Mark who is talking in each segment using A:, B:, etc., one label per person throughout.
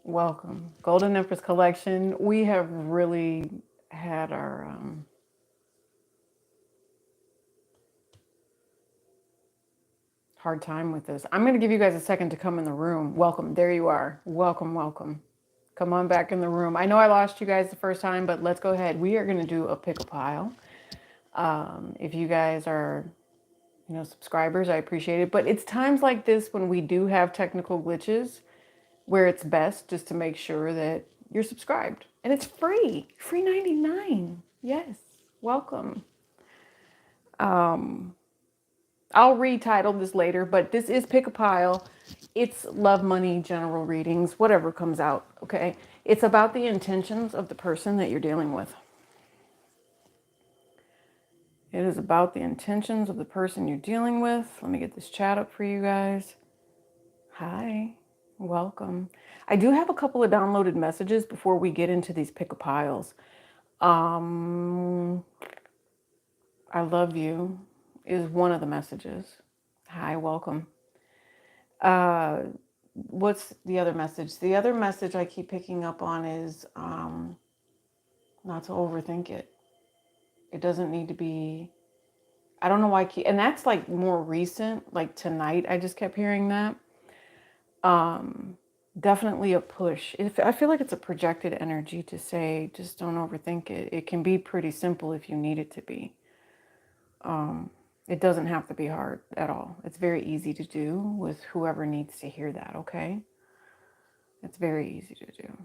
A: Welcome. Golden Empress Collection. We have really had our hard time with this. I'm going to give you guys a second to come in the room. Welcome. There you are. Welcome, welcome. Come on back in the room. I know I lost you guys the first time, but let's go ahead. We are going to do a pick a pile. If you guys are, subscribers, I appreciate it. But it's times like this when we do have technical glitches where it's best just to make sure that you're subscribed. And it's free. Free 99. Yes. Welcome. I'll retitle this later, but this is Pick a Pile. It's love, money, general readings, whatever comes out, okay? It's about the intentions of the person that you're dealing with. It is about the intentions of the person you're dealing with. Let me get this chat up for you guys. Hi, welcome. I do have a couple of downloaded messages before we get into these Pick a Piles. I love you is one of the messages. Hi, welcome. What's the other message? The other message I keep picking up on is not to overthink it. It doesn't need to be, I don't know why, and that's like more recent, like tonight, I just kept hearing that. Definitely a push. I feel like it's a projected energy to say, just don't overthink it. It can be pretty simple if you need it to be. It doesn't have to be hard at all. It's very easy to do with whoever needs to hear that, okay? It's very easy to do.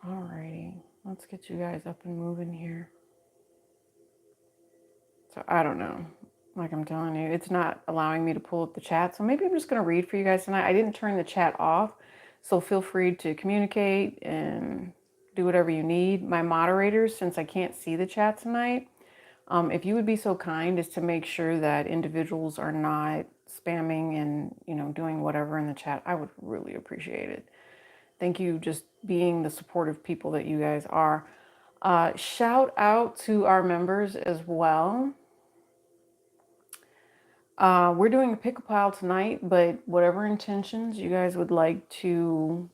A: Alrighty, let's get you guys up and moving here. So I don't know, like I'm telling you, it's not allowing me to pull up the chat. So maybe I'm just gonna read for you guys tonight. I didn't turn the chat off, so feel free to communicate and do whatever you need. My moderators, since I can't see the chat tonight, if you would be so kind as to make sure that individuals are not spamming and, doing whatever in the chat, I would really appreciate it. Thank you, just being the supportive people that you guys are. Shout out to our members as well. We're doing a pick a pile tonight, but whatever intentions you guys would like to,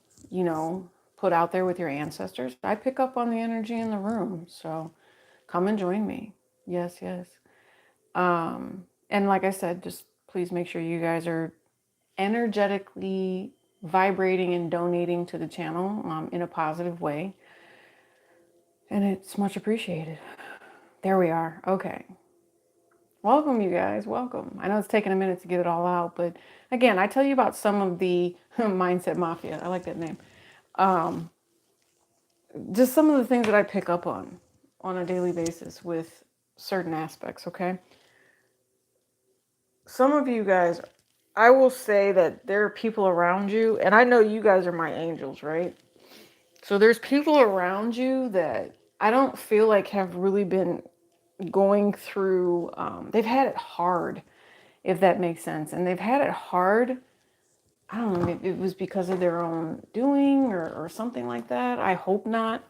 A: put out there with your ancestors, I pick up on the energy in the room. So come and join me. Yes, yes. And like I said, just please make sure you guys are energetically vibrating and donating to the channel in a positive way. And it's much appreciated. There we are. Okay. Welcome, you guys. Welcome. I know it's taken a minute to get it all out, but again, I tell you about some of the Mindset Mafia. I like that name. Just some of the things that I pick up on a daily basis with certain aspects, okay? Some of you guys, I will say that there are people around you, and I know you guys are my angels, right? So there's people around you that I don't feel like have really been going through, they've had it hard, if that makes sense. And they've had it hard, I don't know, it was because of their own doing or something like that. I hope not.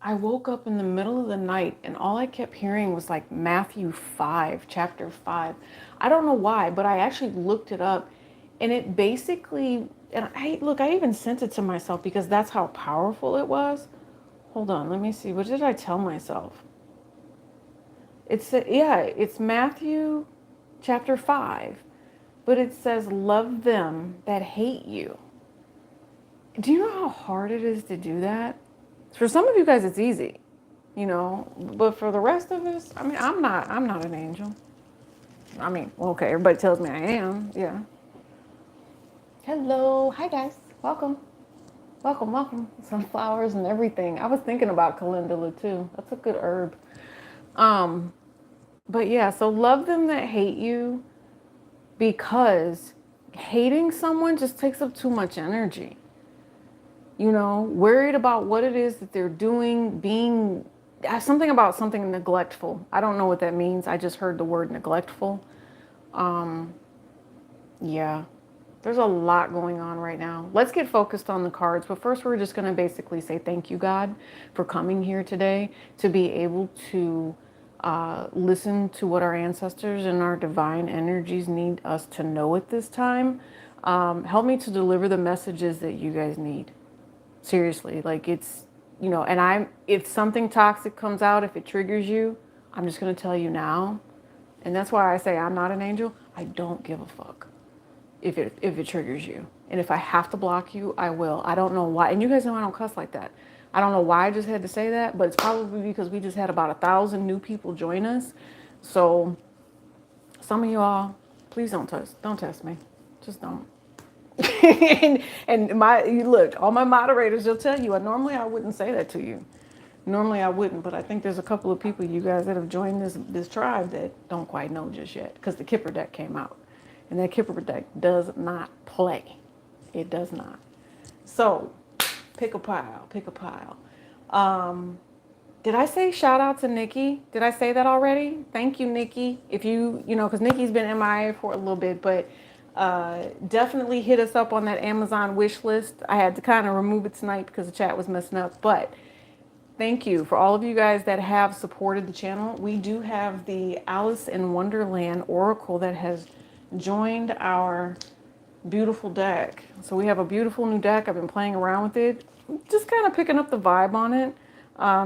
A: I woke up in the middle of the night and all I kept hearing was like Matthew 5, chapter 5. I don't know why, but I actually looked it up and it basically, and I even sent it to myself because that's how powerful it was. Hold on, let me see. What did I tell myself? It's Matthew chapter 5, but it says, love them that hate you. Do you know how hard it is to do that? For some of you guys, it's easy, but for the rest of us, I mean, I'm not an angel. I mean, okay, everybody tells me I am, yeah. Hello, hi guys, welcome. Welcome. Sunflowers and everything. I was thinking about calendula too. That's a good herb. But yeah, so love them that hate you because hating someone just takes up too much energy. Worried about what it is that they're doing, being something about something neglectful. I don't know what that means. I just heard the word neglectful. Yeah, there's a lot going on right now. Let's get focused on the cards. But first, we're just going to basically say thank you, God, for coming here today to be able to Listen to what our ancestors and our divine energies need us to know at this time. Help me to deliver the messages that you guys need. Seriously, like it's, and if something toxic comes out, if it triggers you, I'm just going to tell you now. And that's why I say I'm not an angel. I don't give a fuck if it triggers you. And if I have to block you, I will. I don't know why. And you guys know I don't cuss like that. I don't know why I just had to say that, but it's probably because we just had about 1,000 new people join us. So some of y'all, please don't test me. Just don't. and look, all my moderators, they'll tell you, normally I wouldn't say that to you. Normally I wouldn't, but I think there's a couple of people, you guys that have joined this tribe that don't quite know just yet, because the Kipper deck came out. And that Kipper deck does not play. It does not. So, pick a pile, pick a pile. Did I say shout out to Nikki? Did I say that already? Thank you, Nikki. If because Nikki's been MIA for a little bit, but definitely hit us up on that Amazon wish list. I had to kind of remove it tonight because the chat was messing up, but thank you for all of you guys that have supported the channel. We do have the Alice in Wonderland Oracle that has joined our beautiful deck. So we have a beautiful new deck. I've been playing around with it, just kind of picking up the vibe on it,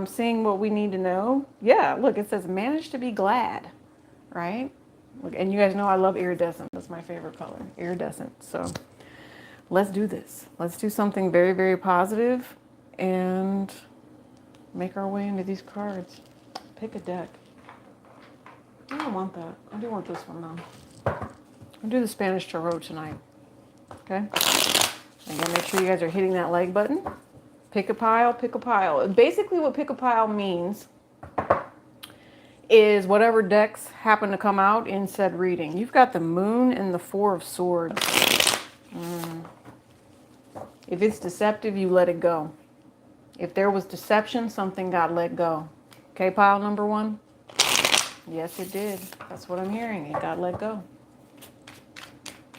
A: seeing what we need to know. Yeah, look, it says manage to be glad, right? Look, and you guys know I love iridescent. That's my favorite color, iridescent. So let's do this. Let's do something very, very positive and make our way into these cards. Pick a deck. I don't want that. I do want this one though. I'll do the Spanish Tarot tonight. Okay? Again, make sure you guys are hitting that like button. Pick a pile, pick a pile. Basically what pick a pile means is whatever decks happen to come out in said reading. You've got the Moon and the Four of Swords. If it's deceptive, you let it go. If there was deception, something got let go. Okay, pile number one? Yes, it did. That's what I'm hearing. It got let go.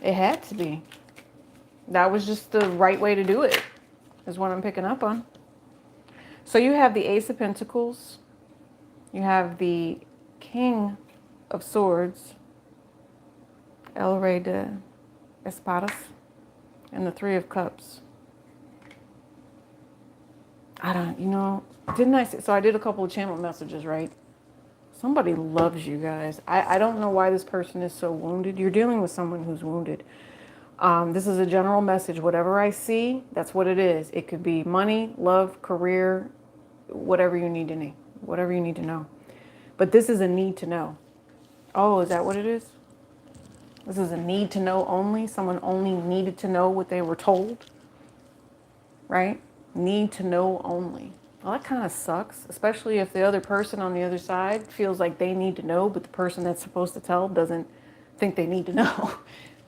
A: It had to be. That was just the right way to do it, is what I'm picking up on. So you have the Ace of Pentacles. You have the King of Swords, El Rey de Espadas, and the Three of Cups. Didn't I say, so I did a couple of channel messages, right? Somebody loves you guys. I don't know why this person is so wounded. You're dealing with someone who's wounded. This is a general message. Whatever I see, that's what it is. It could be money, love, career, whatever you need to know. But this is a need to know. Oh, is that what it is? This is a need to know only. Someone only needed to know what they were told, right? Need to know only. Well, that kind of sucks, especially if the other person on the other side feels like they need to know, but the person that's supposed to tell doesn't think they need to know.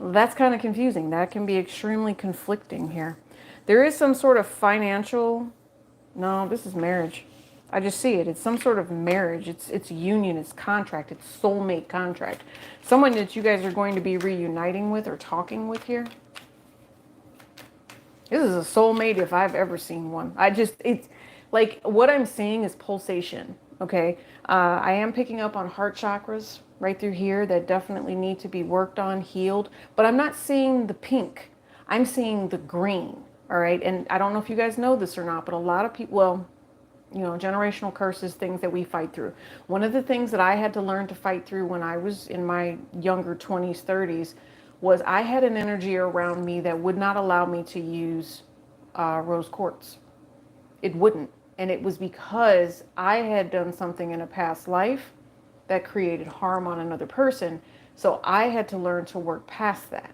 A: That's kind of confusing. That can be extremely conflicting here. There is some sort of financial, no, this is marriage. I just see it. It's some sort of marriage. It's union, it's contract, it's soulmate contract. Someone that you guys are going to be reuniting with or talking with here. This is a soulmate if I've ever seen one. It's like what I'm seeing is pulsation, okay? I am picking up on heart chakras right through here that definitely need to be worked on, healed. But I'm not seeing the pink. I'm seeing the green, all right? And I don't know if you guys know this or not, but a lot of people, well, generational curses, things that we fight through. One of the things that I had to learn to fight through when I was in my younger 20s, 30s, was I had an energy around me that would not allow me to use rose quartz. It wouldn't. And it was because I had done something in a past life that created harm on another person. So I had to learn to work past that.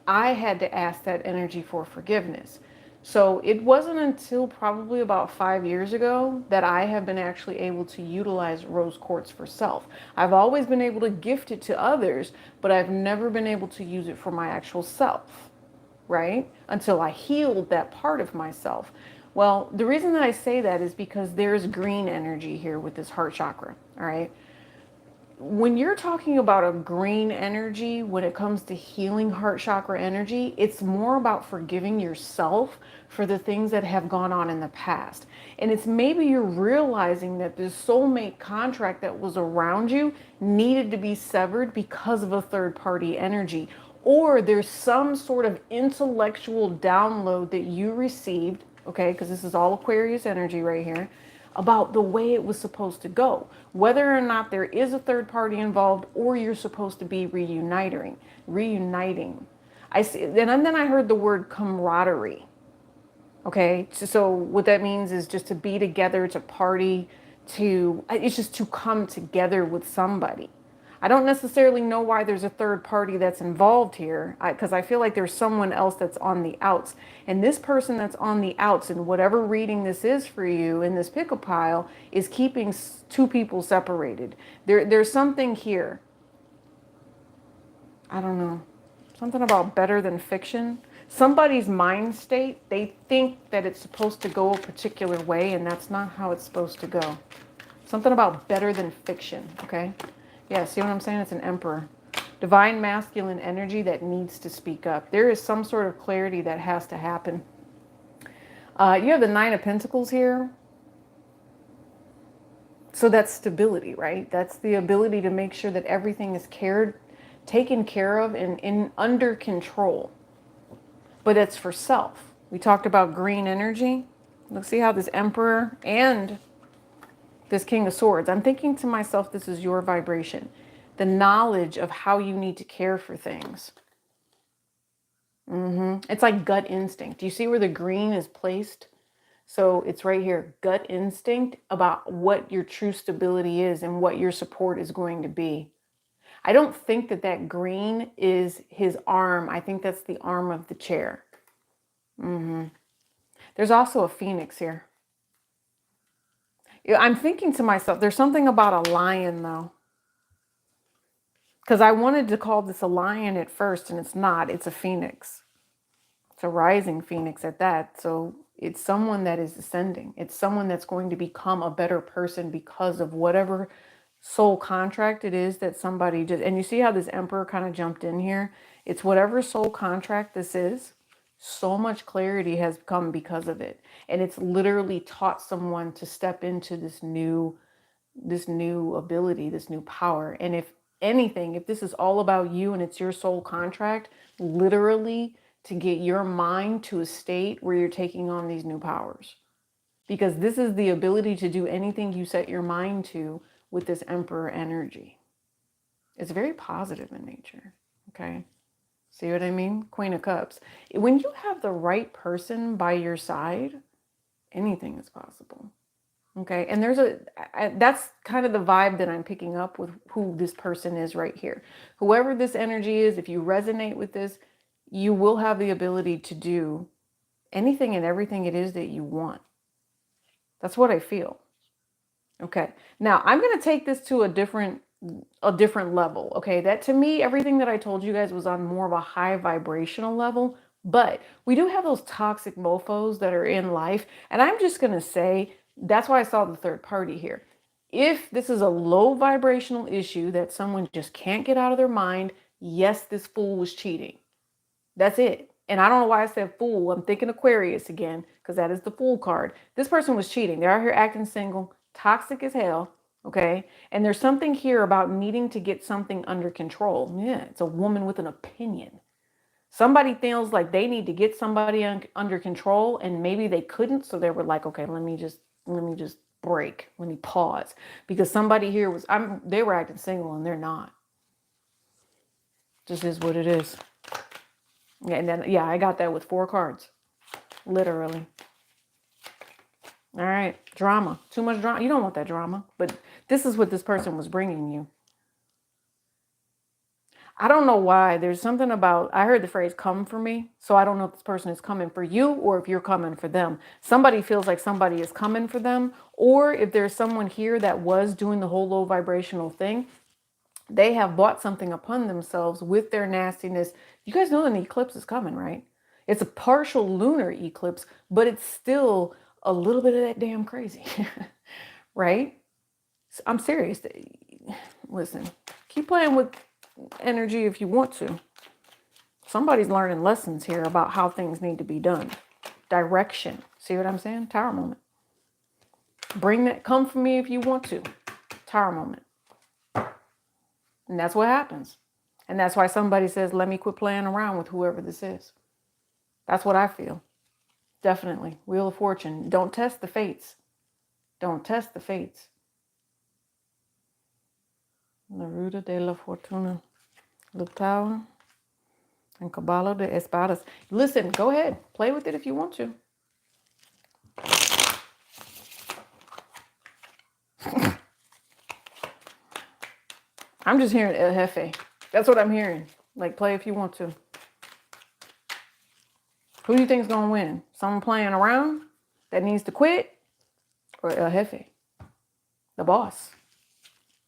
A: I had to ask that energy for forgiveness. So it wasn't until probably about 5 years ago that I have been actually able to utilize rose quartz for self. I've always been able to gift it to others, but I've never been able to use it for my actual self, right? Until I healed that part of myself. Well, the reason that I say that is because there's green energy here with this heart chakra, all right? when you're talking about a green energy, when it comes to healing heart chakra energy, it's more about forgiving yourself for the things that have gone on in the past. And it's maybe you're realizing that this soulmate contract that was around you needed to be severed because of a third party energy. Or there's some sort of intellectual download that you received, okay, because this is all Aquarius energy right here, about the way it was supposed to go, whether or not there is a third party involved or you're supposed to be reuniting. I see, and then I heard the word camaraderie. Okay, so what that means is just to be together, to party, it's just to come together with somebody. I don't necessarily know why there's a third party that's involved here, because I feel like there's someone else that's on the outs. And this person that's on the outs, and whatever reading this is for you in this pick a pile, is keeping two people separated. There's something here. I don't know. Something about better than fiction. Somebody's mind state, they think that it's supposed to go a particular way, and that's not how it's supposed to go. Something about better than fiction, okay? Yeah, see what I'm saying? It's an emperor. Divine masculine energy that needs to speak up. There is some sort of clarity that has to happen. You have the Nine of Pentacles here. So that's stability, right? That's the ability to make sure that everything is taken care of and under control. But it's for self. We talked about green energy. Let's see how this Emperor and this King of Swords. I'm thinking to myself, this is your vibration. The knowledge of how you need to care for things. It's like gut instinct. Do you see where the green is placed? So it's right here, gut instinct about what your true stability is and what your support is going to be. I don't think that that green is his arm. I think that's the arm of the chair. There's also a phoenix here. I'm thinking to myself, there's something about a lion though. Because I wanted to call this a lion at first, and it's not. It's a phoenix. It's a rising phoenix at that. So it's someone that is ascending. It's someone that's going to become a better person because of whatever soul contract it is that somebody did. And you see how this Emperor kind of jumped in here? It's whatever soul contract this is. So much clarity has come because of it. And it's literally taught someone to step into this new ability, this new power. And if anything, if this is all about you and it's your soul contract, literally to get your mind to a state where you're taking on these new powers. Because this is the ability to do anything you set your mind to with this Emperor energy. It's very positive in nature. Okay. See what I mean? Queen of Cups. When you have the right person by your side, anything is possible. Okay. And that's kind of the vibe that I'm picking up with who this person is right here. Whoever this energy is, if you resonate with this, you will have the ability to do anything and everything it is that you want. That's what I feel. Okay. Now I'm going to take this to a different level. Okay. That to me, everything that I told you guys was on more of a high vibrational level, but we do have those toxic mofos that are in life. And I'm just going to say, that's why I saw the third party here. If this is a low vibrational issue that someone just can't get out of their mind, yes, this fool was cheating. That's it. And I don't know why I said fool. I'm thinking Aquarius again, because that is the fool card. This person was cheating. They're out here acting single, toxic as hell. Okay. And there's something here about needing to get something under control. Yeah. It's a woman with an opinion. Somebody feels like they need to get somebody under control, and maybe they couldn't. So they were like, okay, let me just break. Let me pause, because somebody here they were acting single and they're not. Just is what it is. Yeah, and then, yeah, I got that with 4 cards. Literally. All right. Drama. Too much drama. You don't want that drama. But this is what this person was bringing you. I don't know why. There's something about, I heard the phrase come for me. So I don't know if this person is coming for you or if you're coming for them. Somebody feels like somebody is coming for them. Or if there's someone here that was doing the whole low vibrational thing, they have brought something upon themselves with their nastiness. You guys know an eclipse is coming, right? It's a partial lunar eclipse, but it's still a little bit of that damn crazy, right? I'm serious. listen, keep playing with energy if you want to. Somebody's learning lessons here about how things need to be done. Direction. See what I'm saying? Tower moment. Bring that, come for me if you want to. Tower moment. And that's what happens. And that's why somebody says, let me quit playing around with whoever this is. That's what I feel. Definitely. Wheel of Fortune. Don't test the fates. Don't test the fates. La Ruta de la Fortuna. The Tower. And Caballo de Espadas. Listen, go ahead. Play with it if you want to. I'm just hearing El Jefe. That's what I'm hearing. Like, play if you want to. Who do you think is going to win? Someone playing around that needs to quit? Or El Jefe? The boss?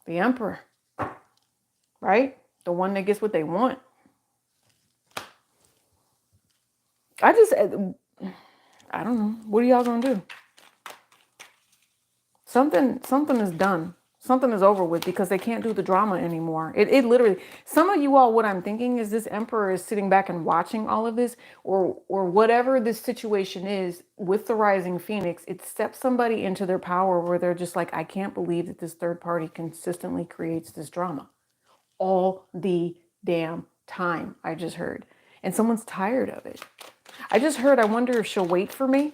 A: The emperor? Right? The one that gets what they want. I don't know. What are y'all going to do? Something is done. Something is over with because they can't do the drama anymore. It literally, some of you all, what I'm thinking is this emperor is sitting back and watching all of this, or whatever this situation is with the rising phoenix. It steps somebody into their power where they're just like, I can't believe that this third party consistently creates this drama all the damn time. I just heard. And someone's tired of it. I just heard, I wonder if she'll wait for me.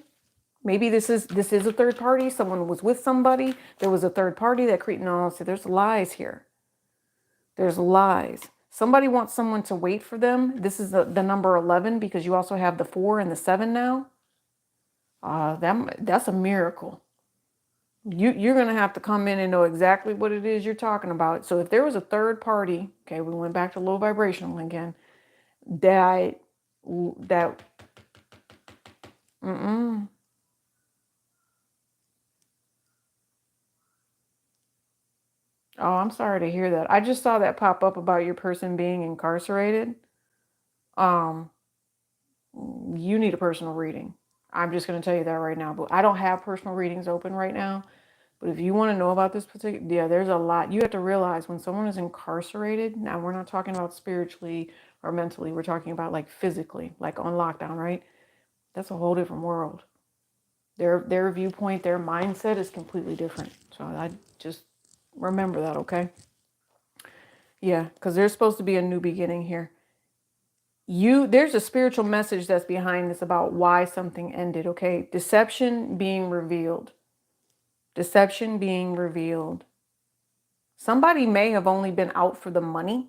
A: Maybe this is a third party. Someone was with somebody. There was a third party that created. No, see, there's lies here. There's lies. Somebody wants someone to wait for them. This is the number 11 because you also have the 4 and the 7 now. That's a miracle. You're going to have to come in and know exactly what it is you're talking about. So if there was a third party, okay, we went back to low vibrational again, that Oh, I'm sorry to hear that. I just saw that pop up about your person being incarcerated. Um, you need a personal reading. I'm just going to tell you that right now. But I don't have personal readings open right now. But if you want to know about this particular, yeah, there's a lot. You have to realize when someone is incarcerated, now we're not talking about spiritually or mentally. We're talking about like physically, like on lockdown, right? That's a whole different world. Their viewpoint, their mindset is completely different. So I just remember that, okay? Yeah, because there's supposed to be a new beginning here. There's a spiritual message that's behind this about why something ended, okay? Deception being revealed. Deception being revealed. Somebody may have only been out for the money.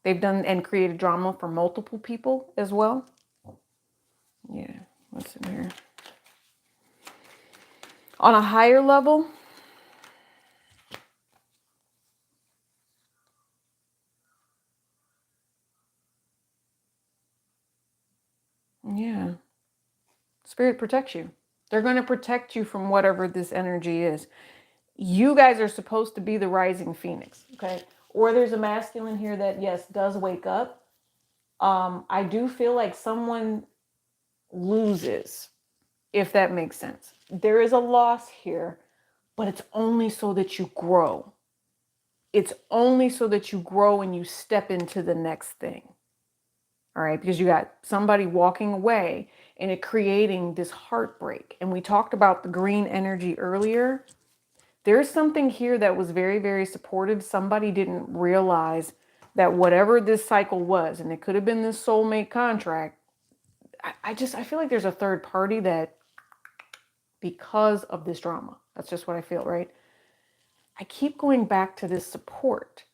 A: They've done and created drama for multiple people as well. Yeah, what's in here? On a higher level, yeah. Spirit protects you. They're going to protect you from whatever this energy is. You guys are supposed to be the rising phoenix, okay? Or there's a masculine here that, yes, does wake up. I do feel like someone loses, if that makes sense. There is a loss here, but it's only so that you grow. It's only so that you grow and you step into the next thing. All right, because you got somebody walking away and it creating this heartbreak. And we talked about the green energy earlier. There's something here that was very, very supportive. Somebody didn't realize that whatever this cycle was, and it could have been this soulmate contract. I feel like there's a third party that, because of this drama, that's just what I feel, right? I keep going back to this support.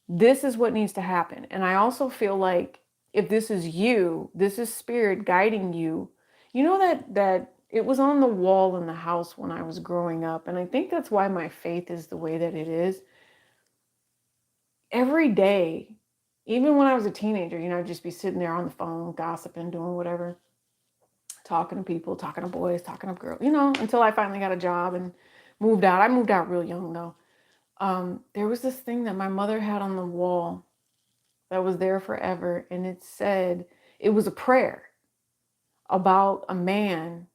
A: This is what needs to happen. And I also feel like if this is you, this is spirit guiding you. You know that it was on the wall in the house when I was growing up. And I think that's why my faith is the way that it is. Every day, even when I was a teenager, I'd just be sitting there on the phone, gossiping, doing whatever, talking to people, talking to boys, talking to girls, until I finally got a job and moved out. I moved out real young though. There was this thing that my mother had on the wall that was there forever. And it was a prayer about a man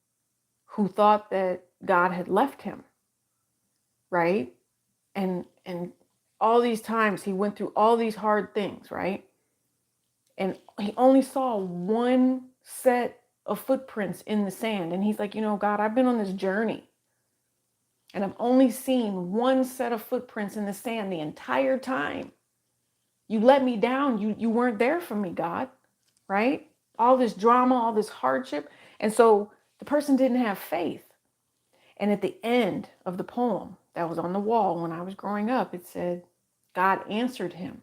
A: who thought that God had left him. Right. And all these times he went through all these hard things, right? And he only saw one set of footprints in the sand. And he's like, you know, God, I've been on this journey and I've only seen one set of footprints in the sand the entire time. You let me down. You weren't there for me, God, right? All this drama, all this hardship. And so the person didn't have faith. And at the end of the poem that was on the wall when I was growing up, it said, God answered him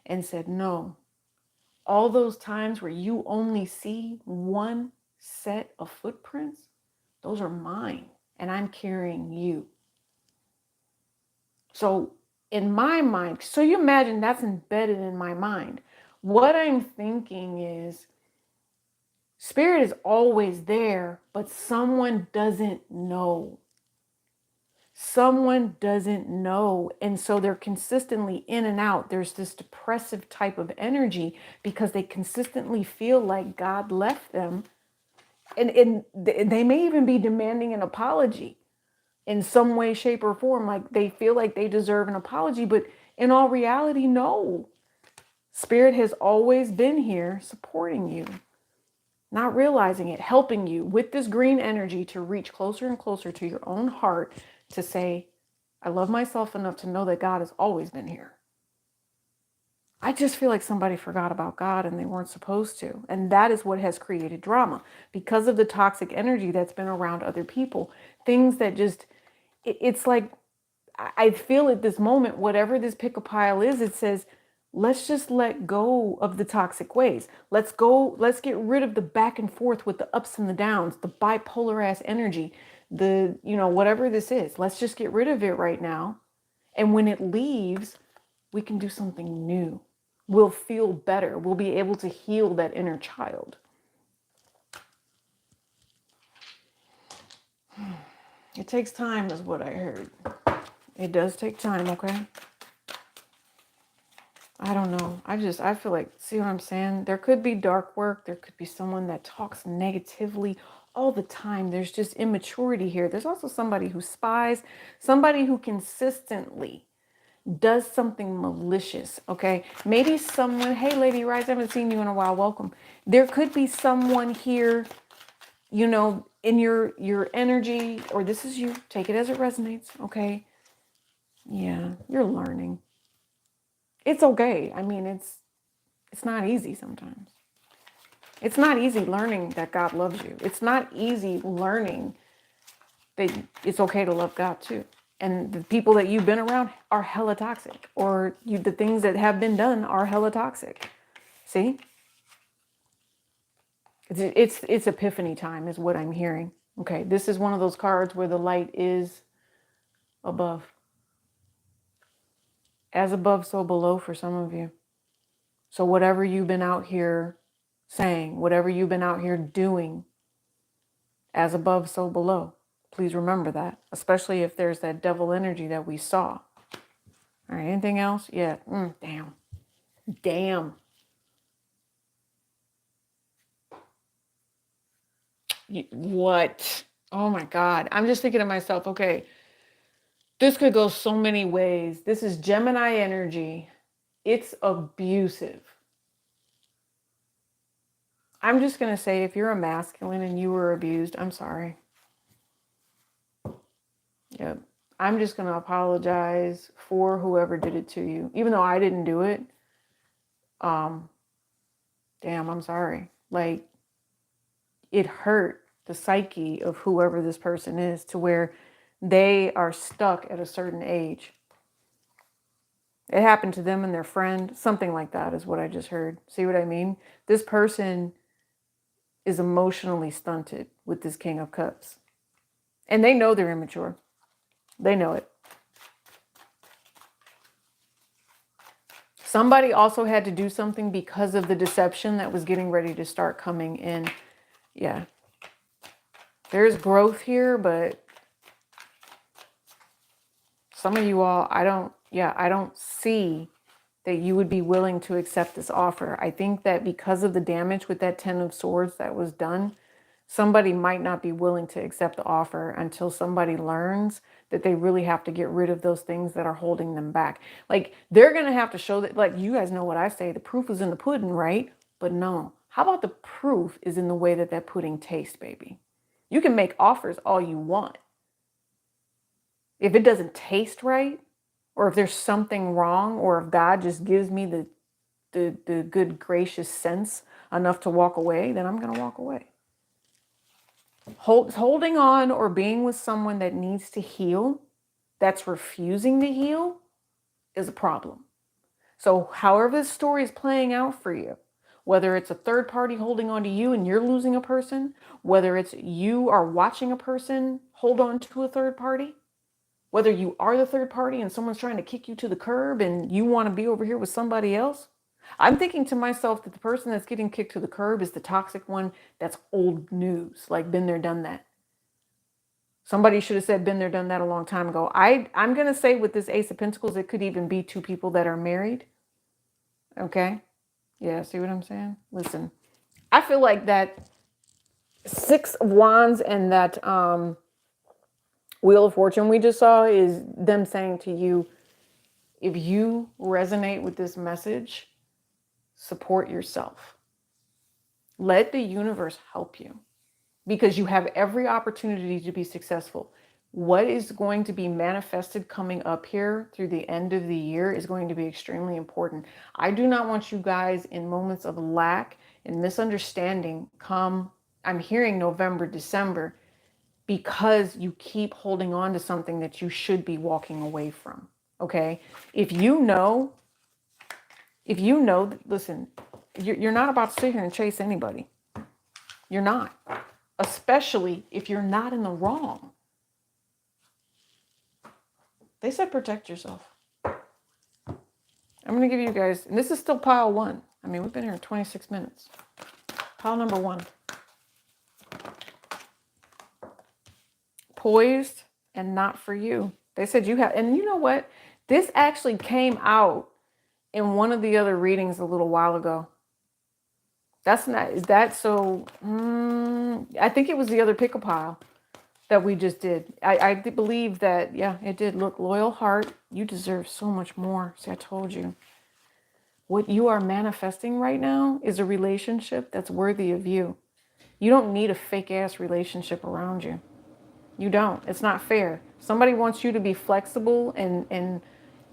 A: and said, no, all those times where you only see one set of footprints, those are mine, and I'm carrying you. So in my mind, so you imagine that's embedded in my mind. What I'm thinking is spirit is always there, but someone doesn't know. Someone doesn't know. And so they're consistently in and out. There's this depressive type of energy because they consistently feel like God left them. And they may even be demanding an apology in some way, shape, or form. Like they feel like they deserve an apology. But in all reality, no. Spirit has always been here supporting you, not realizing it, helping you with this green energy to reach closer and closer to your own heart to say, I love myself enough to know that God has always been here. I just feel like somebody forgot about God and they weren't supposed to. And that is what has created drama because of the toxic energy that's been around other people. Things that just, it's like, I feel at this moment, whatever this pick a pile is, it says, let's just let go of the toxic ways. Let's get rid of the back and forth with the ups and the downs, the bipolar ass energy, the, whatever this is. Let's just get rid of it right now. And when it leaves, we can do something new. We'll feel better. We'll be able to heal that inner child. It takes time is what I heard. It does take time, okay? I don't know. I feel like, see what I'm saying? There could be dark work. There could be someone that talks negatively all the time. There's just immaturity here. There's also somebody who spies, somebody who consistently does something malicious, okay? Maybe someone, hey, Lady Rise, I haven't seen you in a while. Welcome. There could be someone here, in your energy, or this is you. Take it as it resonates, okay? Yeah, you're learning. It's okay. I mean, it's not easy sometimes. It's not easy learning that God loves you. It's not easy learning that it's okay to love God too. And the people that you've been around are hella toxic, or the things that have been done are hella toxic. See? It's epiphany time is what I'm hearing. Okay, this is one of those cards where the light is above. As above, so below for some of you. So whatever you've been out here saying, whatever you've been out here doing, as above, so below. Please remember that, especially if there's that devil energy that we saw. All right, anything else? Yeah, damn. What? Oh my God. I'm just thinking to myself, okay, this could go so many ways. This is Gemini energy. It's abusive. I'm just going to say, if you're a masculine and you were abused, I'm sorry. Yep. I'm just going to apologize for whoever did it to you. Even though I didn't do it. Damn, I'm sorry. Like, it hurt the psyche of whoever this person is to where they are stuck at a certain age. It happened to them and their friend. Something like that is what I just heard. See what I mean? This person is emotionally stunted with this King of Cups. And they know they're immature. They know it. Somebody also had to do something because of the deception that was getting ready to start coming in. Yeah. There's growth here, but some of you all, I don't see that you would be willing to accept this offer. I think that because of the damage with that 10 of Swords that was done, somebody might not be willing to accept the offer until somebody learns that they really have to get rid of those things that are holding them back. Like, they're going to have to show that, like, you guys know what I say, the proof is in the pudding, right? But no, how about the proof is in the way that that pudding tastes, baby? You can make offers all you want. If it doesn't taste right, or if there's something wrong, or if God just gives me the good gracious sense enough to walk away, then I'm going to walk away. Holding on or being with someone that needs to heal, that's refusing to heal, is a problem. So however this story is playing out for you, whether it's a third party holding on to you and you're losing a person, whether it's you are watching a person hold on to a third party, whether you are the third party and someone's trying to kick you to the curb and you want to be over here with somebody else, I'm thinking to myself that the person that's getting kicked to the curb is the toxic one. That's old news, like been there, done that. Somebody should have said been there, done that a long time ago. I'm going to say with this Ace of Pentacles, it could even be two people that are married. Okay? Yeah, see what I'm saying? Listen, I feel like that Six of Wands and that Wheel of Fortune we just saw is them saying to you, if you resonate with this message, support yourself. Let the universe help you because you have every opportunity to be successful. What is going to be manifested coming up here through the end of the year is going to be extremely important. I do not want you guys in moments of lack and misunderstanding I'm hearing November, December, because you keep holding on to something that you should be walking away from. Okay? If you know, listen, you're not about to sit here and chase anybody. You're not. Especially if you're not in the wrong. They said protect yourself. I'm going to give you guys, and this is still pile one. I mean, we've been here 26 minutes. Pile number one. Poised and not for you. They said you have, and you know what? This actually came out in one of the other readings a little while ago. That's not, is that so? I think it was the other pick a pile that we just did. I believe that, yeah, it did. Look, loyal heart, you deserve so much more. See, I told you. What you are manifesting right now is a relationship that's worthy of you. You don't need a fake ass relationship around you. You don't. It's not fair. Somebody wants you to be flexible and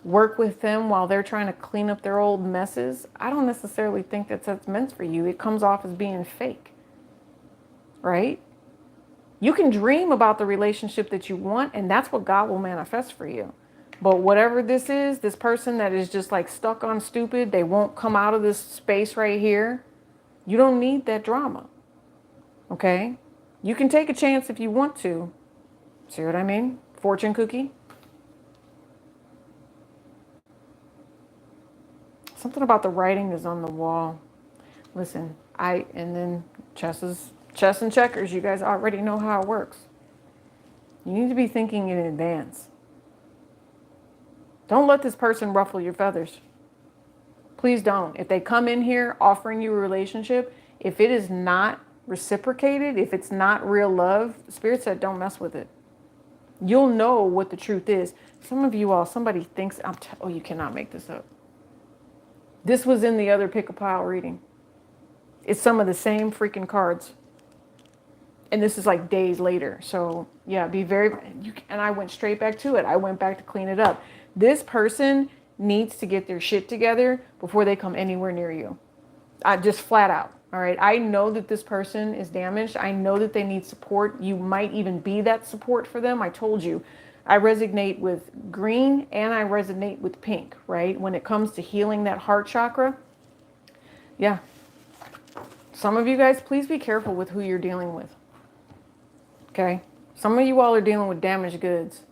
A: work with them while they're trying to clean up their old messes. I don't necessarily think that's meant for you. It comes off as being fake, right? You can dream about the relationship that you want, and that's what God will manifest for you. But whatever this is, this person that is just like stuck on stupid, they won't come out of this space right here. You don't need that drama, okay? You can take a chance if you want to. See what I mean? Fortune cookie. Something about the writing is on the wall. Listen, and then chess and checkers. You guys already know how it works. You need to be thinking in advance. Don't let this person ruffle your feathers. Please don't. If they come in here offering you a relationship, if it is not reciprocated, if it's not real love, Spirit said don't mess with it. You'll know what the truth is. Some of you all, somebody thinks, oh, you cannot make this up. This was in the other pick a pile reading. It's some of the same freaking cards. And this is like days later. So yeah, be very, and I went straight back to it. I went back to clean it up. This person needs to get their shit together before they come anywhere near you. Just flat out. All right. I know that this person is damaged. I know that they need support. You might even be that support for them. I told you, I resonate with green and I resonate with pink, right? When it comes to healing that heart chakra. Yeah. Some of you guys, please be careful with who you're dealing with. Okay. Some of you all are dealing with damaged goods.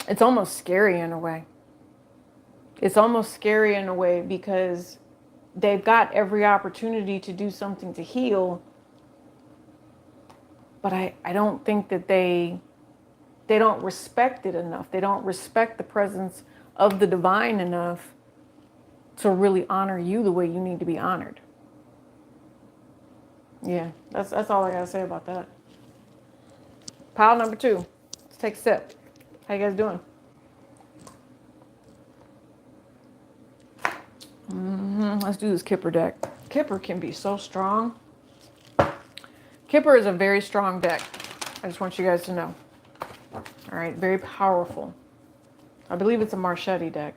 A: It's almost scary in a way. It's almost scary in a way because they've got every opportunity to do something to heal. But I don't think that they don't respect it enough. They don't respect the presence of the divine enough to really honor you the way you need to be honored. Yeah, that's all I gotta say about that. Pile number 2. Let's take a sip. How you guys doing? Let's do this Kipper deck. Kipper can be so strong. Kipper is a very strong deck. I just want you guys to know. All right, very powerful. I believe it's a Marchetti deck.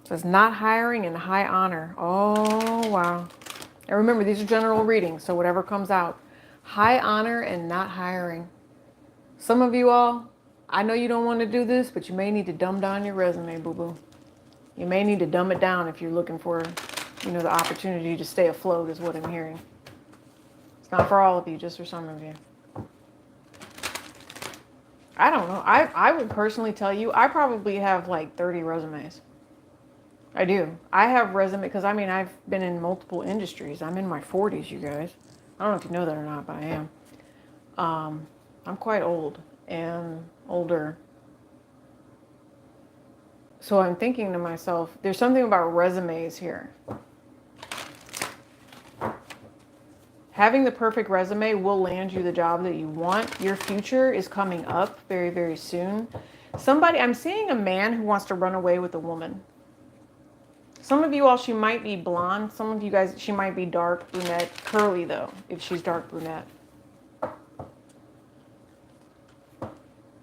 A: It says not hiring and high honor. Oh, wow. And remember, these are general readings, so whatever comes out. High honor and not hiring. Some of you all, I know you don't want to do this, but you may need to dumb down your resume, boo-boo. You may need to dumb it down if you're looking for, the opportunity to stay afloat is what I'm hearing. It's not for all of you, just for some of you. I don't know. I would personally tell you, I probably have like 30 resumes. I do. I have resume because I've been in multiple industries. I'm in my 40s, you guys. I don't know if you know that or not, but I am. I'm quite old and older. So I'm thinking to myself, there's something about resumes here. Having the perfect resume will land you the job that you want. Your future is coming up very, very soon. I'm seeing a man who wants to run away with a woman. Some of you all, she might be blonde. Some of you guys, she might be dark brunette. Curly, though, if she's dark brunette.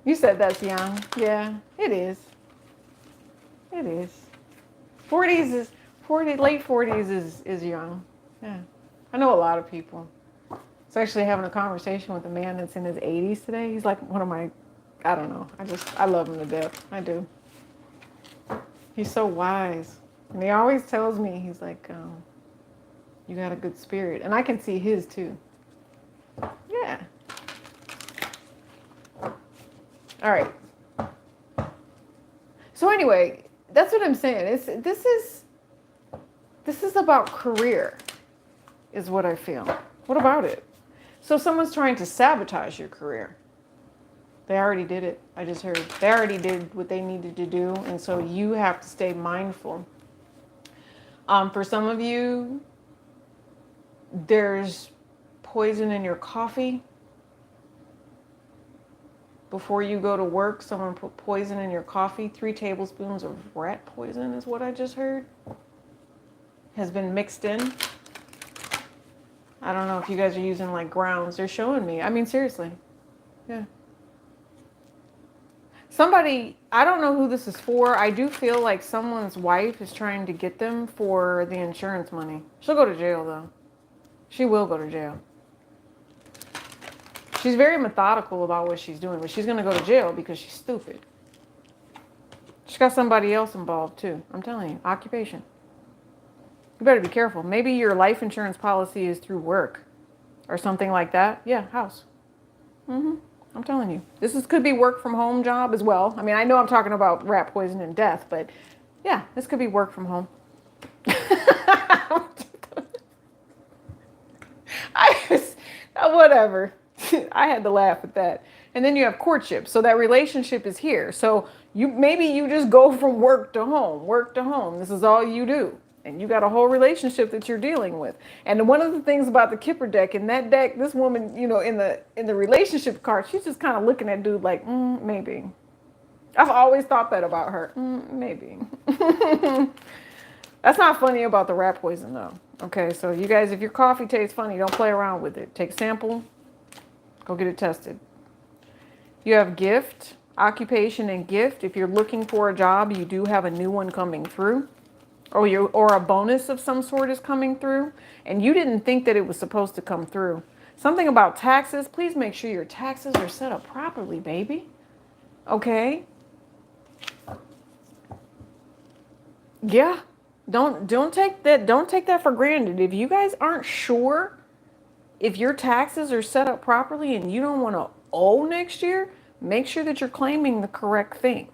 A: You said that's young. Yeah, it is. It is. 40, late 40s is young. Yeah. I know a lot of people. I was actually having a conversation with a man that's in his 80s today. He's like one of my, I don't know. I love him to death. I do. He's so wise. And he always tells me, he's like, you got a good spirit. And I can see his too. Yeah. All right. So anyway, that's what I'm saying. This is about career, is what I feel. What about it? So someone's trying to sabotage your career. They already did it. I just heard. They already did what they needed to do. And so you have to stay mindful. For some of you, there's poison in your coffee. Before you go to work, someone put poison in your coffee. 3 tablespoons of rat poison is what I just heard. Has been mixed in. I don't know if you guys are using like grounds. They're showing me. Seriously. Yeah. Somebody, I don't know who this is for. I do feel like someone's wife is trying to get them for the insurance money. She'll go to jail though. She will go to jail. She's very methodical about what she's doing, but she's going to go to jail because she's stupid. She's got somebody else involved too. I'm telling you, occupation. You better be careful. Maybe your life insurance policy is through work or something like that. Yeah, house. I'm telling you. Could be work from home job as well. I know I'm talking about rat poison and death, but yeah, this could be work from home. Whatever. I had to laugh at that. And then you have courtship. So that relationship is here. So maybe you just go from work to home. This is all you do. And you got a whole relationship that you're dealing with. And one of the things about the Kipper deck, in that deck, this woman, in the relationship card, she's just kind of looking at dude like, maybe. I've always thought that about her. Maybe. That's not funny about the rat poison though. Okay, so you guys, if your coffee tastes funny, don't play around with it. Take a sample. Go get it tested. You have gift, occupation, and gift. If you're looking for a job, you do have a new one coming through. Or a bonus of some sort is coming through. And you didn't think that it was supposed to come through. Something about taxes. Please make sure your taxes are set up properly, baby. Okay? Yeah. Don't take that for granted. If you guys aren't sure if your taxes are set up properly and you don't want to owe next year, make sure that you're claiming the correct thing.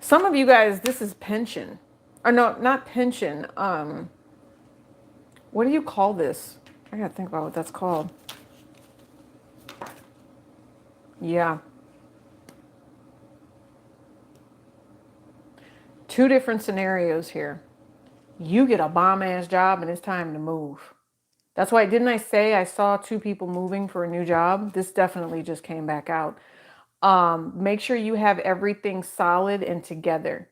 A: Some of you guys, this is pension. Or no, not pension. What do you call this? I gotta think about what that's called. Yeah. Two different scenarios here. You get a bomb-ass job and it's time to move. That's why, didn't I say I saw two people moving for a new job? This definitely just came back out. Make sure you have everything solid and together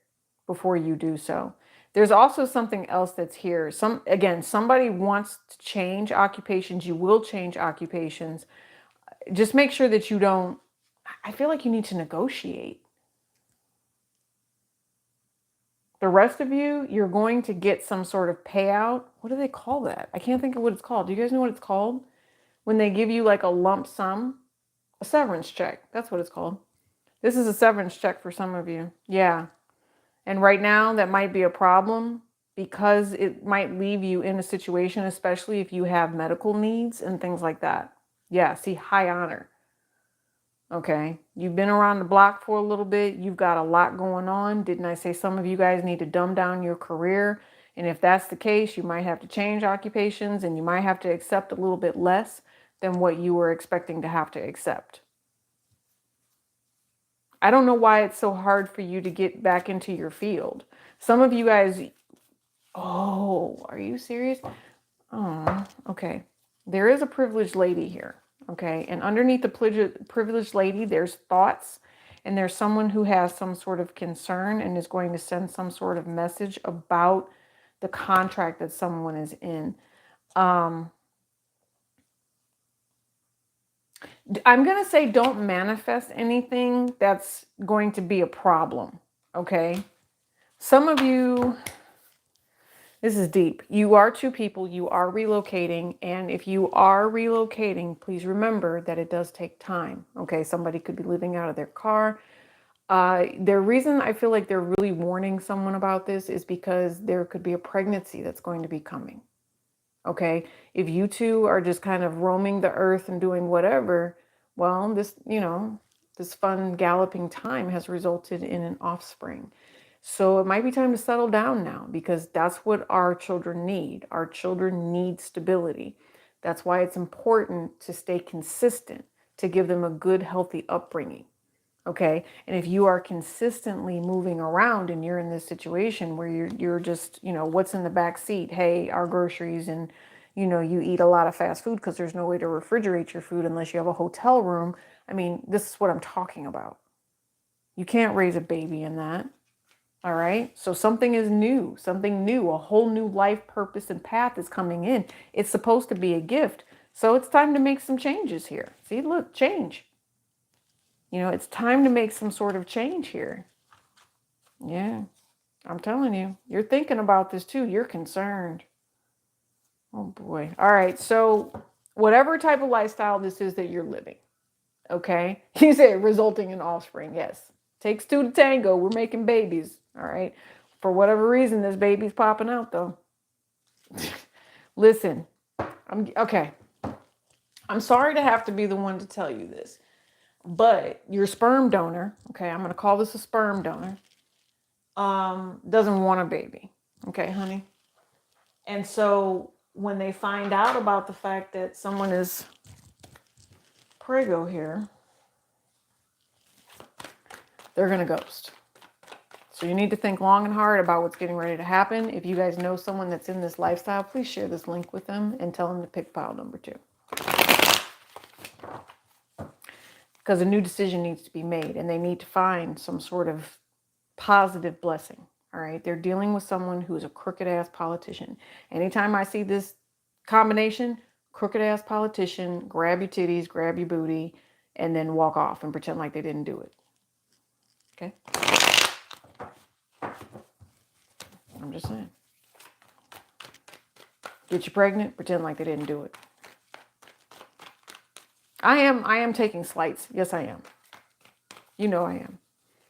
A: before you do so. There's also something else that's here. Somebody wants to change occupations. You will change occupations. Just make sure that you don't, I feel like you need to negotiate. The rest of you, you're going to get some sort of payout. What do they call that? I can't think of what it's called. Do you guys know what it's called? When they give you like a lump sum, a severance check. That's what it's called. This is a severance check for some of you. Yeah. And right now that might be a problem because it might leave you in a situation, especially if you have medical needs and things like that. Yeah. See, high honor. Okay. You've been around the block for a little bit. You've got a lot going on. Didn't I say some of you guys need to dumb down your career? And if that's the case, you might have to change occupations and you might have to accept a little bit less than what you were expecting to have to accept. I don't know why it's so hard for you to get back into your field. Some of you guys, oh, are you serious? Oh, okay. There is a privileged lady here, okay? And underneath the privileged lady, there's thoughts, and there's someone who has some sort of concern and is going to send some sort of message about the contract that someone is in. I'm going to say don't manifest anything that's going to be a problem, okay? Some of you, this is deep. You are two people, you are relocating, and if you are relocating, please remember that it does take time, okay? Somebody could be living out of their car. The reason I feel like they're really warning someone about this is because there could be a pregnancy that's going to be coming, okay? If you two are just kind of roaming the earth and doing whatever, well, this, this fun galloping time has resulted in an offspring. So it might be time to settle down now because that's what our children need. Our children need stability. That's why it's important to stay consistent, to give them a good, healthy upbringing. Okay. And if you are consistently moving around and you're in this situation where you're just, what's in the back seat? Hey, our groceries, and, you eat a lot of fast food because there's no way to refrigerate your food unless you have a hotel room. I mean, this is what I'm talking about. You can't raise a baby in that. All right. So something is new, a whole new life purpose and path is coming in. It's supposed to be a gift. So it's time to make some changes here. See, look, change. It's time to make some sort of change here. Yeah, I'm telling you, you're thinking about this too. You're concerned. Oh boy. All right. So whatever type of lifestyle this is that you're living, okay? You say resulting in offspring. Yes. Takes two to tango. We're making babies. All right. For whatever reason, this baby's popping out though. Listen, okay. I'm sorry to have to be the one to tell you this. But your sperm donor, okay, I'm going to call this a sperm donor, doesn't want a baby. Okay, honey? And so when they find out about the fact that someone is preggo here, they're going to ghost. So you need to think long and hard about what's getting ready to happen. If you guys know someone that's in this lifestyle, please share this link with them and tell them to pick pile number 2. Because a new decision needs to be made and they need to find some sort of positive blessing. All right. They're dealing with someone who's a crooked ass politician. Anytime I see this combination, crooked ass politician, grab your titties, grab your booty, and then walk off and pretend like they didn't do it. Okay. I'm just saying. Get you pregnant, pretend like they didn't do it. I am taking slights. Yes, I am. I am.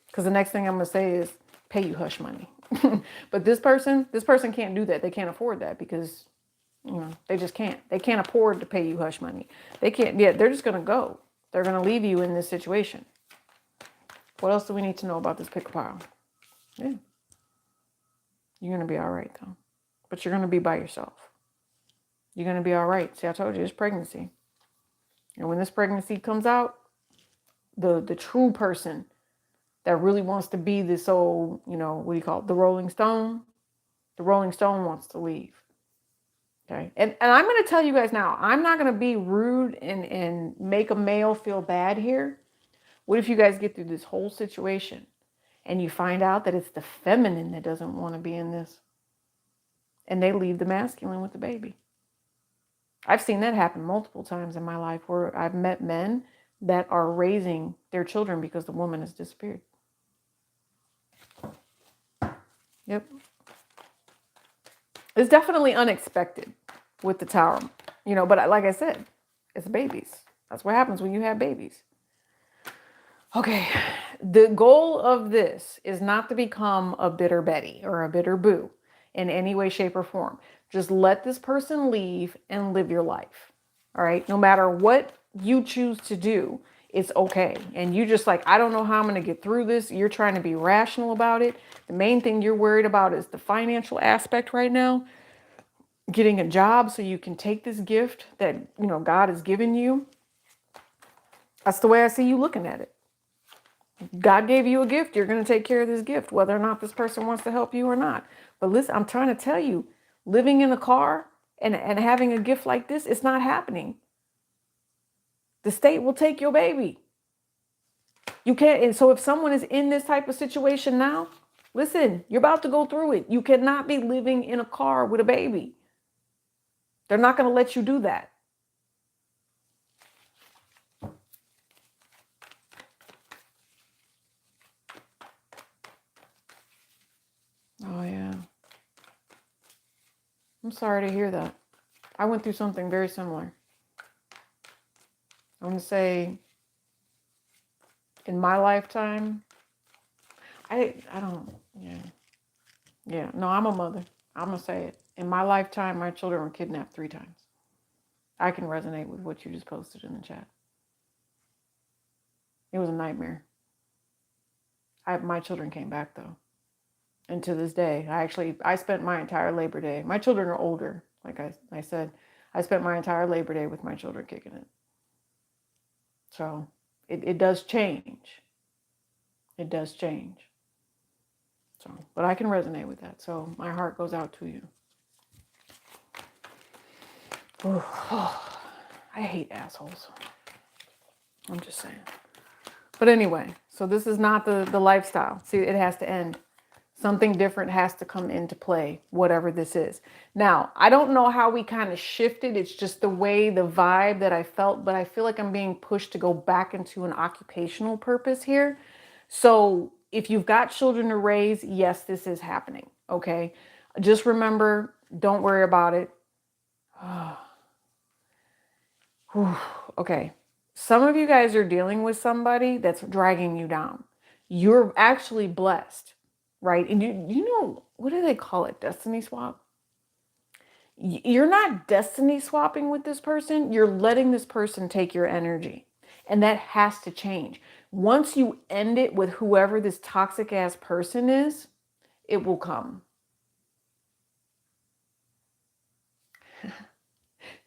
A: Because the next thing I'm going to say is pay you hush money. But this person can't do that. They can't afford that because, they just can't. They can't afford to pay you hush money. They can't. Yeah, they're just going to go. They're going to leave you in this situation. What else do we need to know about this pickle pile? Yeah. You're going to be all right, though. But you're going to be by yourself. You're going to be all right. See, I told you, it's pregnancy. And when this pregnancy comes out, the true person that really wants to be this old, what do you call it? The Rolling Stone. The Rolling Stone wants to leave. Okay. And I'm going to tell you guys now, I'm not going to be rude and make a male feel bad here. What if you guys get through this whole situation and you find out that it's the feminine that doesn't want to be in this, and they leave the masculine with the baby? I've seen that happen multiple times in my life, where I've met men that are raising their children because the woman has disappeared. Yep. It's definitely unexpected with the tower, but like I said, it's babies. That's what happens when you have babies. Okay, the goal of this is not to become a bitter Betty or a bitter Boo in any way, shape, or form. Just let this person leave and live your life. All right, no matter what you choose to do, it's okay. And you just like, I don't know how I'm going to get through this. You're trying to be rational about it. The main thing you're worried about is the financial aspect right now. Getting a job so you can take this gift that, God has given you. That's the way I see you looking at it. God gave you a gift. You're going to take care of this gift, whether or not this person wants to help you or not. But listen, I'm trying to tell you, living in a car and having a gift like this, it's not happening. The state will take your baby. You can't. And so if someone is in this type of situation now, listen, you're about to go through it. You cannot be living in a car with a baby. They're not going to let you do that. Oh, yeah. I'm sorry to hear that. I went through something very similar. I want to say in my lifetime, I don't, yeah. No, I'm a mother. I'm going to say it. In my lifetime, my children were kidnapped 3 times. I can resonate with what you just posted in the chat. It was a nightmare. My children came back though. And to this day, I spent my entire Labor Day. My children are older. Like I said, I spent my entire Labor Day with my children kicking it. So it does change. It does change. So, but I can resonate with that. So my heart goes out to you. Oh, I hate assholes. I'm just saying. But anyway, so this is not the lifestyle. See, it has to end. Something different has to come into play, whatever this is. Now, I don't know how we kind of shifted. It's just the way, the vibe that I felt, but I feel like I'm being pushed to go back into an occupational purpose here. So if you've got children to raise, yes, this is happening. Okay. Just remember, don't worry about it. Okay. Some of you guys are dealing with somebody that's dragging you down. You're actually blessed, right? And you know, what do they call it? Destiny swap? You're not destiny swapping with this person. You're letting this person take your energy. And that has to change. Once you end it with whoever this toxic ass person is, it will come.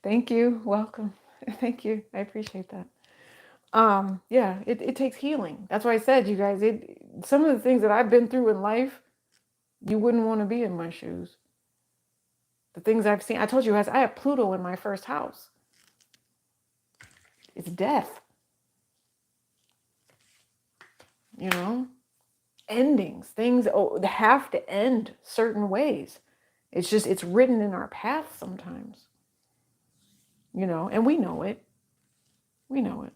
A: Thank you. Welcome. Thank you. I appreciate that. Yeah, it takes healing. That's why I said, you guys, some of the things that I've been through in life, you wouldn't want to be in my shoes. The things I've seen, I told you guys, I have Pluto in my first house. It's death. Endings, things have to end certain ways. It's just, it's written in our path sometimes, and we know it. We know it.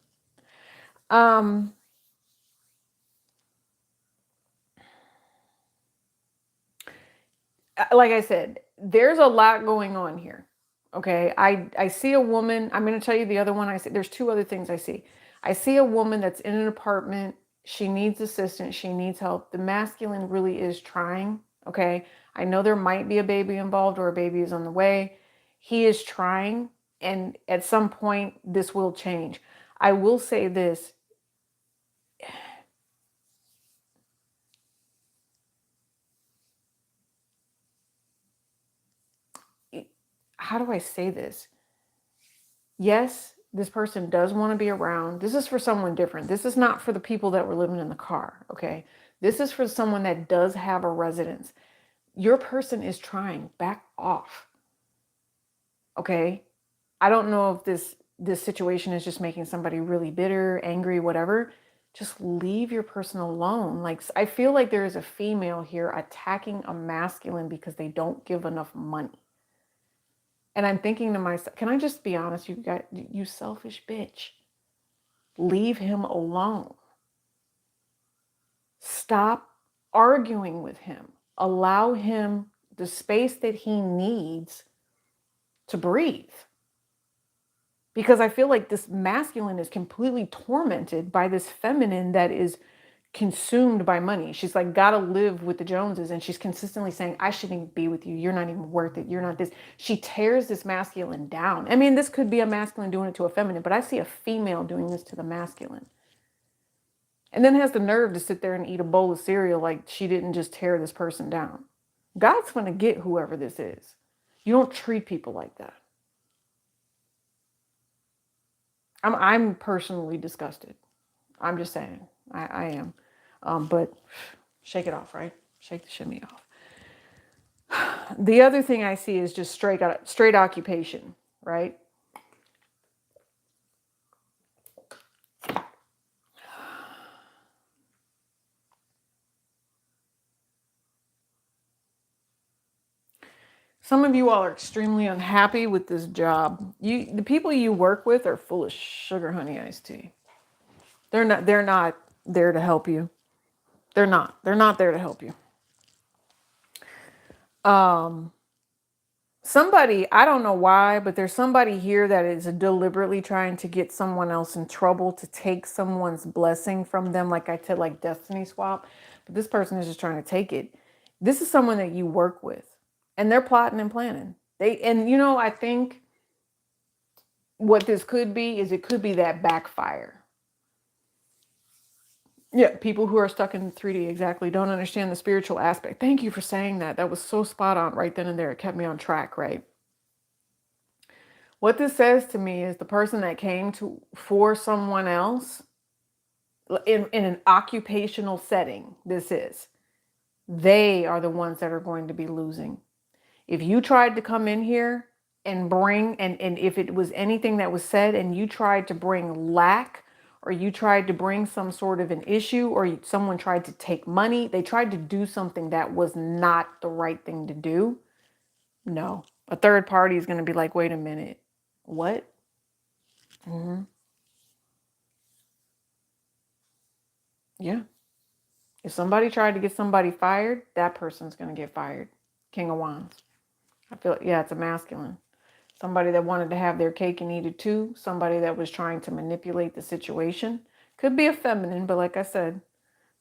A: Like I said, there's a lot going on here. Okay. I see a woman. I'm going to tell you the other one I see. There's 2 other things I see. I see a woman that's in an apartment. She needs assistance. She needs help. The masculine really is trying. Okay. I know there might be a baby involved or a baby is on the way. He is trying. And at some point, this will change. I will say this. How do I say this? Yes, this person does want to be around. This is for someone different. This is not for the people that were living in the car, okay? This is for someone that does have a residence. Your person is trying. Back off, okay? I don't know if this situation is just making somebody really bitter, angry, whatever. Just leave your person alone. Like, I feel like there is a female here attacking a masculine because they don't give enough money. And I'm thinking to myself, can I just be honest? You selfish bitch. Leave him alone. Stop arguing with him. Allow him the space that he needs to breathe. Because I feel like this masculine is completely tormented by this feminine that is consumed by money. She's like, gotta live with the Joneses. And she's consistently saying, I shouldn't even be with you. You're not even worth it. You're not this. She tears this masculine down. I mean, this could be a masculine doing it to a feminine, but I see a female doing this to the masculine. And then has the nerve to sit there and eat a bowl of cereal like she didn't just tear this person down. God's going to get whoever this is. You don't treat people like that. I'm personally disgusted. I'm just saying. I am. But shake it off, right? Shake the shimmy off. The other thing I see is just straight occupation, right? Some of you all are extremely unhappy with this job. The people you work with are full of sugar honey iced tea. They're not there to help you. They're not there to help you. Somebody, I don't know why, but there's somebody here that is deliberately trying to get someone else in trouble to take someone's blessing from them, like I said, like destiny swap. But this person is just trying to take it. This is someone that you work with, and they're plotting and planning. I think what this could be is it could be that backfire. Yeah, people who are stuck in 3D exactly don't understand the spiritual aspect. Thank you for saying that. That was so spot on right then and there. It kept me on track, right? What this says to me is the person that came for someone else in an occupational setting, they are the ones that are going to be losing. If you tried to come in here and bring, and if it was anything that was said and you tried to bring lack, or you tried to bring some sort of an issue, or someone tried to take money, they tried to do something that was not the right thing to do. No, a third party is going to be like, wait a minute, what? Yeah. If somebody tried to get somebody fired, that person's going to get fired. King of Wands. I feel, yeah, it's a masculine. Somebody that wanted to have their cake and eat it too. Somebody that was trying to manipulate the situation. Could be a feminine, but like I said,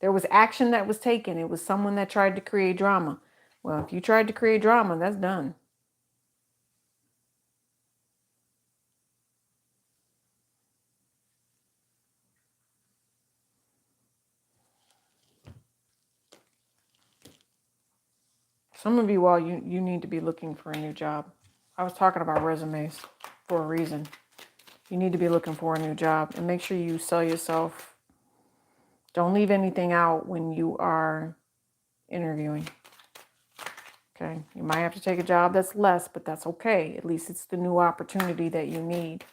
A: there was action that was taken. It was someone that tried to create drama. Well, if you tried to create drama, that's done. Some of you all, you need to be looking for a new job. I was talking about resumes for a reason. You need to be looking for a new job, and make sure you sell yourself. Don't leave anything out when you are interviewing. Okay, you might have to take a job that's less, but that's okay. At least it's the new opportunity that you need.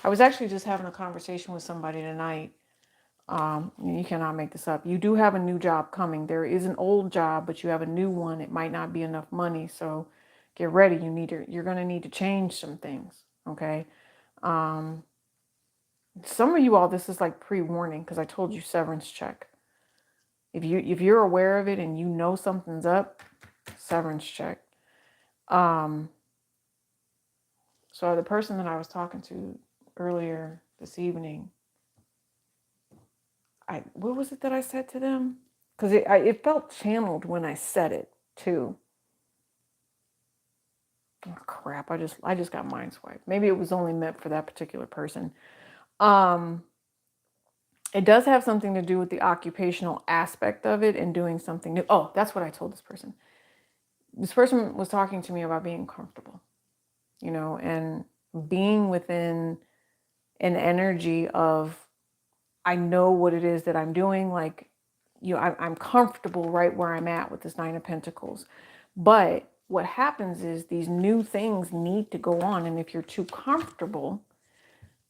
A: I was actually just having a conversation with somebody tonight. You cannot make this up. You do have a new job coming. There is an old job, but you have a new one. It might not be enough money, so get ready. You're going to need to change some things. Okay. Some of you all, this is like pre-warning because I told you severance check. If you're aware of it and you know something's up, severance check. So the person that I was talking to earlier this evening, what was it that I said to them? Because it felt channeled when I said it too. Oh crap! I just got mind swiped. Maybe it was only meant for that particular person. It does have something to do with the occupational aspect of it and doing something new. Oh, that's what I told this person. This person was talking to me about being comfortable, and being within an energy of, I know what it is that I'm doing. Like, I'm comfortable right where I'm at with this Nine of Pentacles. But what happens is these new things need to go on. And if you're too comfortable,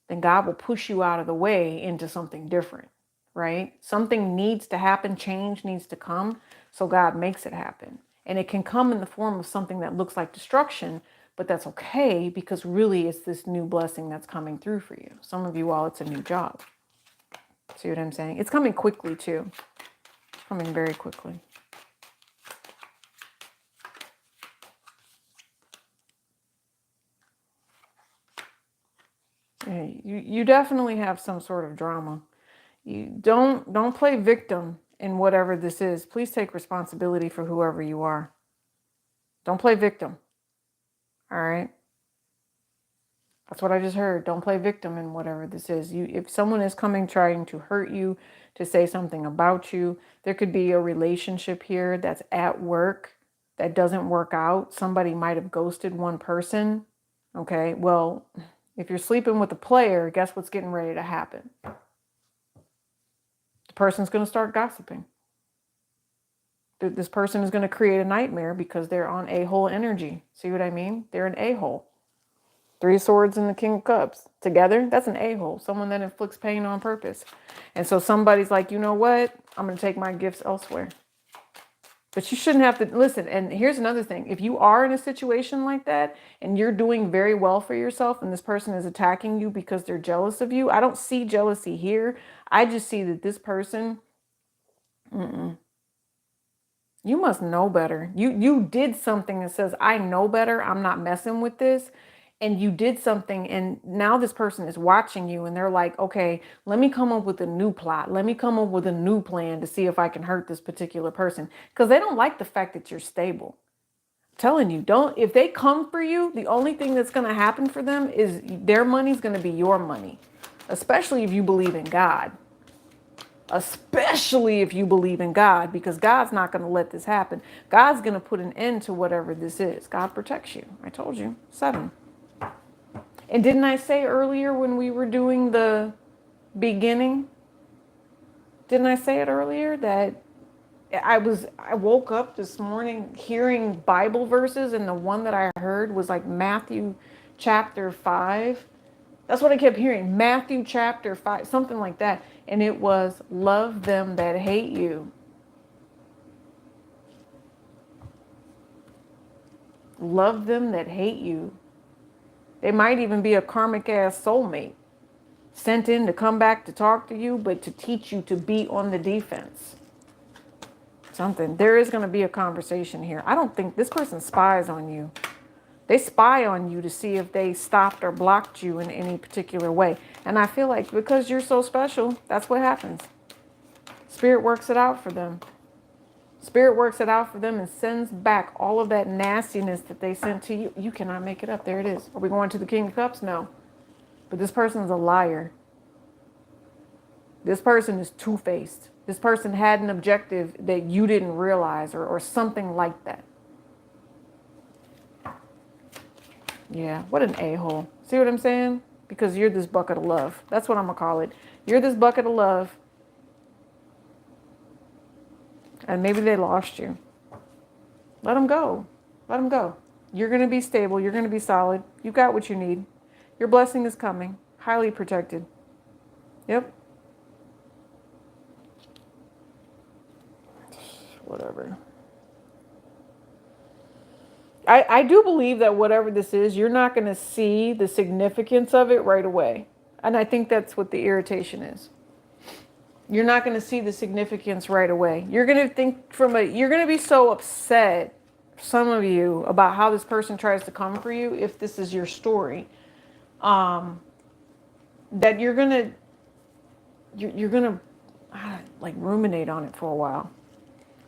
A: then God will push you out of the way into something different, right? Something needs to happen. Change needs to come. So God makes it happen. And it can come in the form of something that looks like destruction, but that's okay, because really it's this new blessing that's coming through for you. Some of you all, it's a new job. See what I'm saying? It's coming quickly too. Coming very quickly. Yeah, you definitely have some sort of drama. You don't play victim in whatever this is. Please take responsibility for whoever you are. Don't play victim. All right? That's what I just heard. Don't play victim in whatever this is. If someone is coming trying to hurt you, to say something about you, there could be a relationship here that's at work that doesn't work out. Somebody might have ghosted one person. Okay, well, if you're sleeping with a player, guess what's getting ready to happen? The person's going to start gossiping. This person is going to create a nightmare because they're on a-hole energy. See what I mean? They're an a-hole. Three Swords and the King of Cups together, that's an a-hole. Someone that inflicts pain on purpose. And so somebody's like, you know what? I'm going to take my gifts elsewhere. But you shouldn't have to listen. And here's another thing. If you are in a situation like that and you're doing very well for yourself and this person is attacking you because they're jealous of you, I don't see jealousy here. I just see that this person, you must know better. You did something that says, I know better. I'm not messing with this. And you did something, and now this person is watching you and they're like, okay, let me come up with a new plot. Let me come up with a new plan to see if I can hurt this particular person. Because they don't like the fact that you're stable. I'm telling you, if they come for you, the only thing that's going to happen for them is their money's going to be your money. Especially if you believe in God. Especially if you believe in God, because God's not going to let this happen. God's going to put an end to whatever this is. God protects you. I told you. 7. And didn't I say earlier when we were doing the beginning, didn't I say it earlier that I woke up this morning hearing Bible verses, and the one that I heard was like Matthew chapter 5. That's what I kept hearing. Matthew chapter 5, something like that. And it was, love them that hate you. Love them that hate you. They might even be a karmic ass soulmate sent in to come back to talk to you, but to teach you to be on the defense. Something. There is going to be a conversation here. I don't think this person spies on you. They spy on you to see if they stopped or blocked you in any particular way. And I feel like because you're so special, that's what happens. Spirit works it out for them. Spirit works it out for them and sends back all of that nastiness that they sent to you. You cannot make it up. There it is. Are we going to the King of Cups? No. But this person's a liar. This person is two-faced. This person had an objective that you didn't realize, or something like that. Yeah, what an a-hole. See what I'm saying? Because you're this bucket of love. That's what I'm going to call it. You're this bucket of love. And maybe they lost you. Let them go. Let them go. You're going to be stable. You're going to be solid. You got what you need. Your blessing is coming. Highly protected. Yep. Whatever. I do believe that whatever this is, you're not going to see the significance of it right away. And I think that's what the irritation is. You're not going to see the significance right away. You're going to think you're going to be so upset, some of you, about how this person tries to come for you, if this is your story, that you're going to like ruminate on it for a while.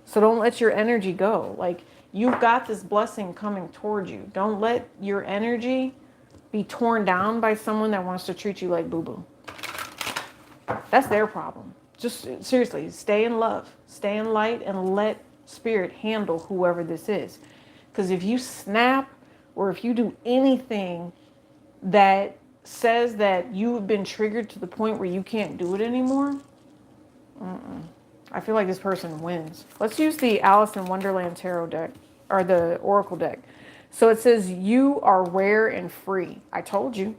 A: So don't let your energy go. Like, you've got this blessing coming towards you. Don't let your energy be torn down by someone that wants to treat you like boo-boo. That's their problem. Just seriously, stay in love, stay in light, and let spirit handle whoever this is. Because if you snap, or if you do anything that says that you've been triggered to the point where you can't do it anymore, I feel like this person wins. Let's use the Alice in Wonderland tarot deck, or the Oracle deck. So it says, you are rare and free. I told you.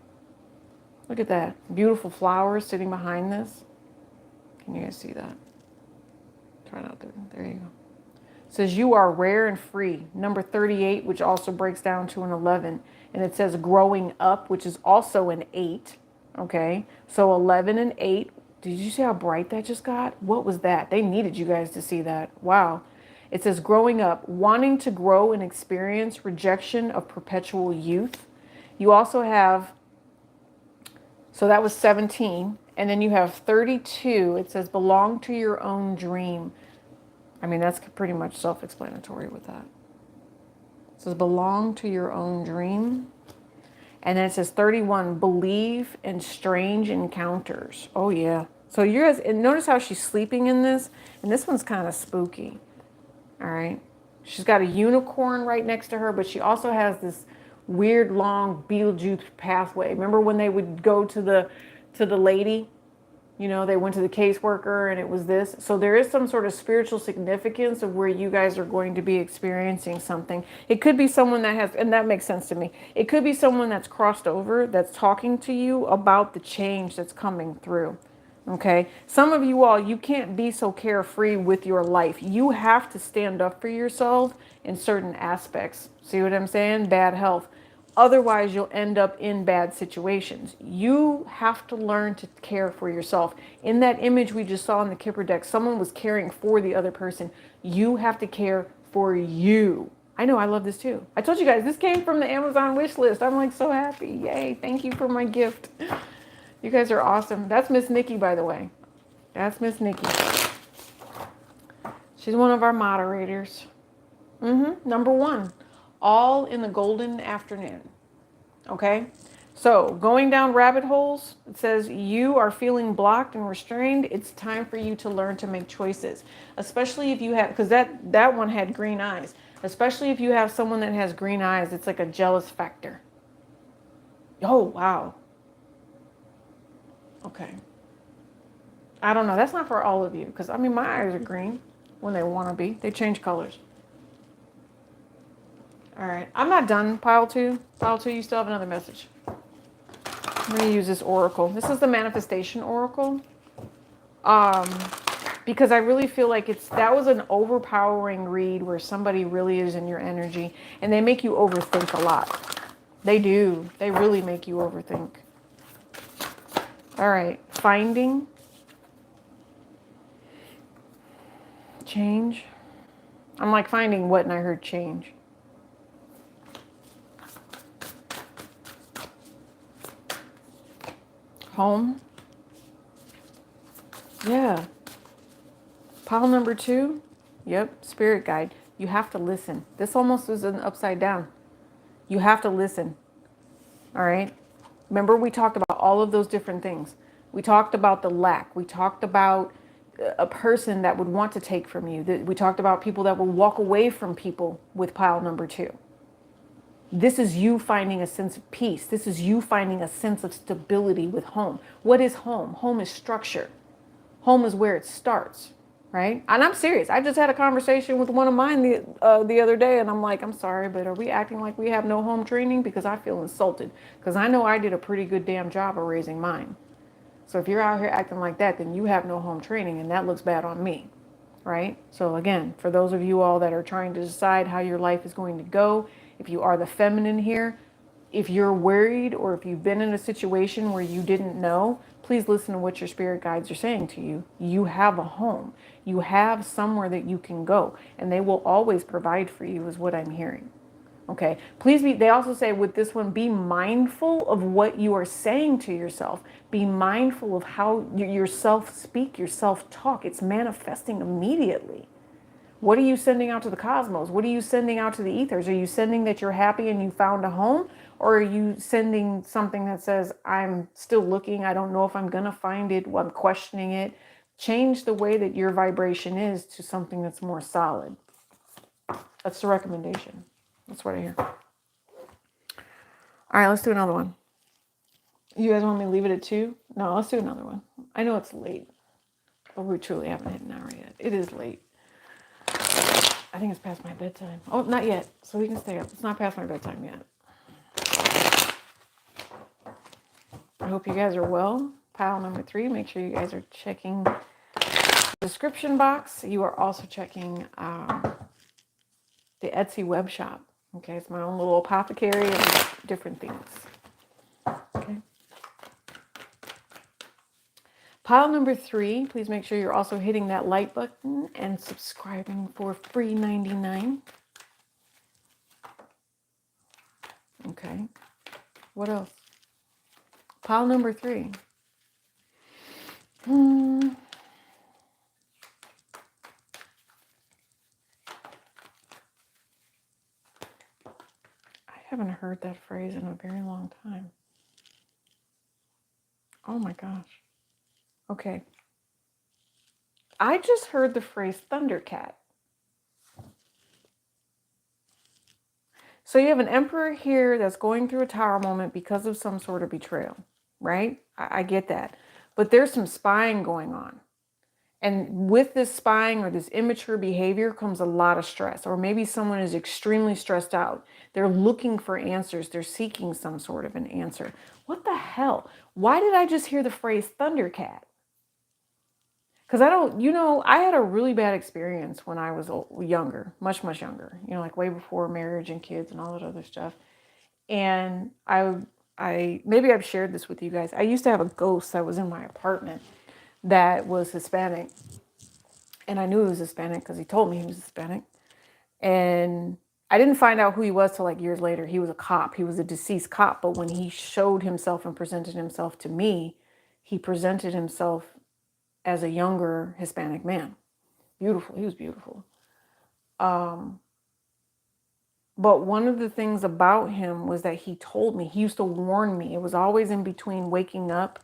A: Look at that. Beautiful flowers sitting behind this. Can you guys see that? Try not to. There you go. It says, you are rare and free. Number 38, which also breaks down to an 11. And it says growing up, which is also an 8. Okay. So 11 and 8. Did you see how bright that just got? What was that? They needed you guys to see that. Wow. It says growing up, wanting to grow and experience, rejection of perpetual youth. You also have, so that was 17. And then you have 32. It says belong to your own dream. I mean, that's pretty much self-explanatory with that. It says belong to your own dream. And then it says 31, believe in strange encounters. Oh, yeah. So you guys, and notice how she's sleeping in this. And this one's kind of spooky. All right. She's got a unicorn right next to her, but she also has this weird long Beetlejuice pathway. Remember when they would go to the lady? You know, they went to the caseworker and it was this. So there is some sort of spiritual significance of where you guys are going to be experiencing something. It could be someone that has, and that makes sense to me. It could be someone that's crossed over, that's talking to you about the change that's coming through. Okay. Some of you all, you can't be so carefree with your life. You have to stand up for yourself in certain aspects. See what I'm saying? Bad health. Otherwise, you'll end up in bad situations. You have to learn to care for yourself. In that image we just saw in the Kipper deck, someone was caring for the other person. You have to care for you. I know, I love this too. I told you guys, this came from the Amazon wish list. I'm like so happy. Yay, thank you for my gift. You guys are awesome. That's Miss Nikki, by the way. That's Miss Nikki. She's one of our moderators. Number 1. All in the golden afternoon. Okay, so going down rabbit holes, it says you are feeling blocked and restrained. It's time for you to learn to make choices, especially if you have, because that one had green eyes, especially if you have someone that has green eyes. It's like a jealous factor. Oh, wow. Okay. I don't know. That's not for all of you, because I mean, my eyes are green when they want to be. They change colors. All right, I'm not done, pile 2. Pile 2, you still have another message. I'm going to use this oracle. This is the manifestation oracle. Because I really feel like that was an overpowering read where somebody really is in your energy and they make you overthink a lot. They do. They really make you overthink. All right, finding. Change. I'm like finding what, and I heard change. Home. Yeah. Pile number 2. Yep. Spirit guide. You have to listen. This almost is an upside down. You have to listen. All right. Remember we talked about all of those different things. We talked about the lack. We talked about a person that would want to take from you. We talked about people that will walk away from people with pile number 2. This is you finding a sense of peace. This is you finding a sense of stability with home. What is home? Home is structure. Home is where it starts, right? And I'm serious. I just had a conversation with one of mine the other day, and I'm like, I'm sorry, but are we acting like we have no home training? Because I feel insulted. Because I know I did a pretty good damn job of raising mine. So if you're out here acting like that, then you have no home training, and that looks bad on me, right? So again, for those of you all that are trying to decide how your life is going to go, if you are the feminine here, if you're worried or if you've been in a situation where you didn't know, please listen to what your spirit guides are saying to you. You have a home. You have somewhere that you can go, and they will always provide for you is what I'm hearing. Okay, please be, they also say with this one, be mindful of what you are saying to yourself. Be mindful of how your self-speak, your self-talk. It's manifesting immediately. What are you sending out to the cosmos? What are you sending out to the ethers? Are you sending that you're happy and you found a home? Or are you sending something that says, I'm still looking, I don't know if I'm going to find it, I'm questioning it? Change the way that your vibration is to something that's more solid. That's the recommendation. That's what I hear. All right, let's do another one. You guys want me to leave it at 2? No, let's do another one. I know it's late, but we truly haven't hit an hour yet. It is late. I think it's past my bedtime. Oh, not yet. So we can stay up. It's not past my bedtime yet. I hope you guys are well. Pile number 3, make sure you guys are checking the description box. You are also checking the Etsy web shop. Okay, it's my own little apothecary of different things. Okay. Pile number 3, please make sure you're also hitting that like button and subscribing for free 99. Okay. What else? Pile number 3. I haven't heard that phrase in a very long time. Oh my gosh. Okay. I just heard the phrase Thundercat. So you have an emperor here that's going through a tower moment because of some sort of betrayal, right? I get that. But there's some spying going on. And with this spying or this immature behavior comes a lot of stress. Or maybe someone is extremely stressed out. They're looking for answers. They're seeking some sort of an answer. What the hell? Why did I just hear the phrase Thundercat? Because I had a really bad experience when I was younger, much, much younger, like way before marriage and kids and all that other stuff. And maybe I've shared this with you guys. I used to have a ghost that was in my apartment that was Hispanic. And I knew he was Hispanic because he told me he was Hispanic. And I didn't find out who he was till like years later. He was a cop. He was a deceased cop. But when he showed himself and presented himself to me, he presented himself as a younger Hispanic man. Beautiful. He was beautiful. But one of the things about him was that he told me, he used to warn me. It was always in between waking up,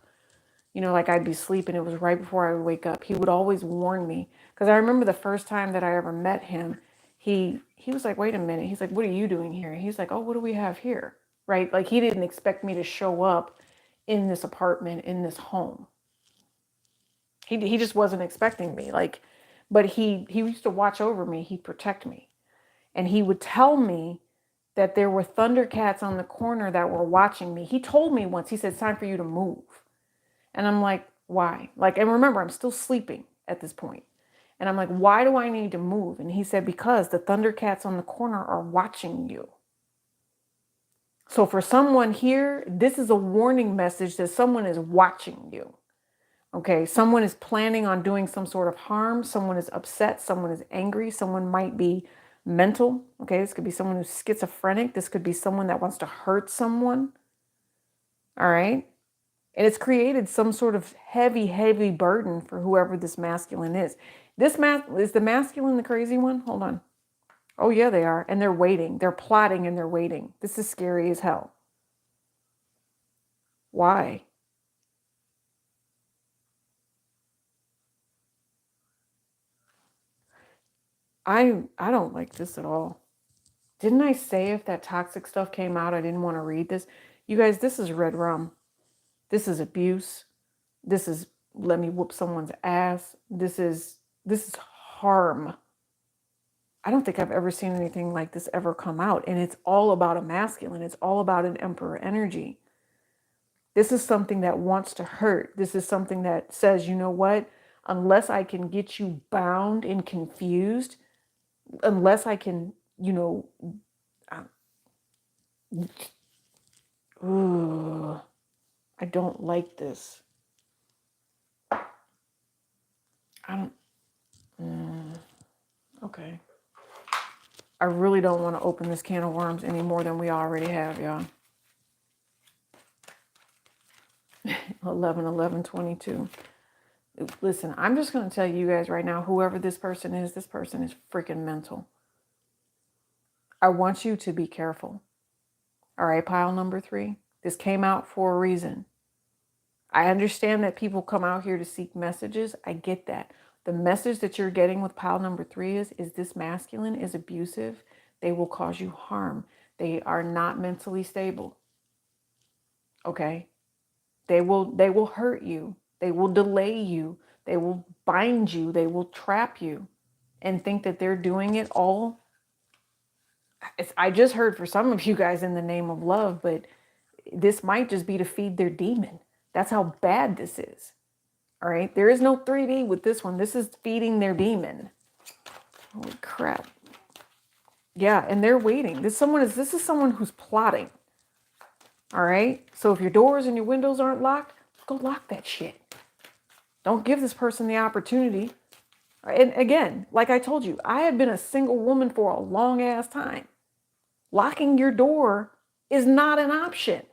A: like I'd be sleeping. It was right before I would wake up. He would always warn me. Because I remember the first time that I ever met him, he was like, wait a minute. He's like, what are you doing here? He's like, oh, what do we have here? Right? Like he didn't expect me to show up in this apartment, in this home. He just wasn't expecting me. But he used to watch over me. He'd protect me. And he would tell me that there were Thundercats on the corner that were watching me. He told me once, he said, it's time for you to move. And I'm like, why? And remember, I'm still sleeping at this point. And I'm like, why do I need to move? And he said, because the Thundercats on the corner are watching you. So for someone here, this is a warning message that someone is watching you. Okay, someone is planning on doing some sort of harm. Someone is upset. Someone is angry. Someone might be mental. Okay, this could be someone who's schizophrenic. This could be someone that wants to hurt someone. All right. And it's created some sort of heavy, heavy burden for whoever this masculine is. Is the masculine the crazy one? Hold on. Oh, yeah, they are. And they're waiting. They're plotting and they're waiting. This is scary as hell. Why? I don't like this at all. Didn't I say if that toxic stuff came out, I didn't want to read this? You guys, this is red rum. This is abuse. This is let me whoop someone's ass. This is harm. I don't think I've ever seen anything like this ever come out. And it's all about a masculine. It's all about an emperor energy. This is something that wants to hurt. This is something that says, you know what? Unless I can get you bound and confused, unless I can, I don't like this. Okay. I really don't want to open this can of worms any more than we already have, y'all. 11/11/22. Listen, I'm just going to tell you guys right now, whoever this person is freaking mental. I want you to be careful. All right, pile number 3. This came out for a reason. I understand that people come out here to seek messages. I get that. The message that you're getting with pile number 3 is this masculine is abusive. They will cause you harm. They are not mentally stable. Okay? They will hurt you. They will delay you. They will bind you. They will trap you and think that they're doing it all. I just heard for some of you guys in the name of love, but this might just be to feed their demon. That's how bad this is. All right. There is no 3D with this one. This is feeding their demon. Holy crap. Yeah. And they're waiting. This is someone who's plotting. All right. So if your doors and your windows aren't locked, go lock that shit. Don't give this person the opportunity. And again, like I told you, I have been a single woman for a long ass time. Locking your door is not an option.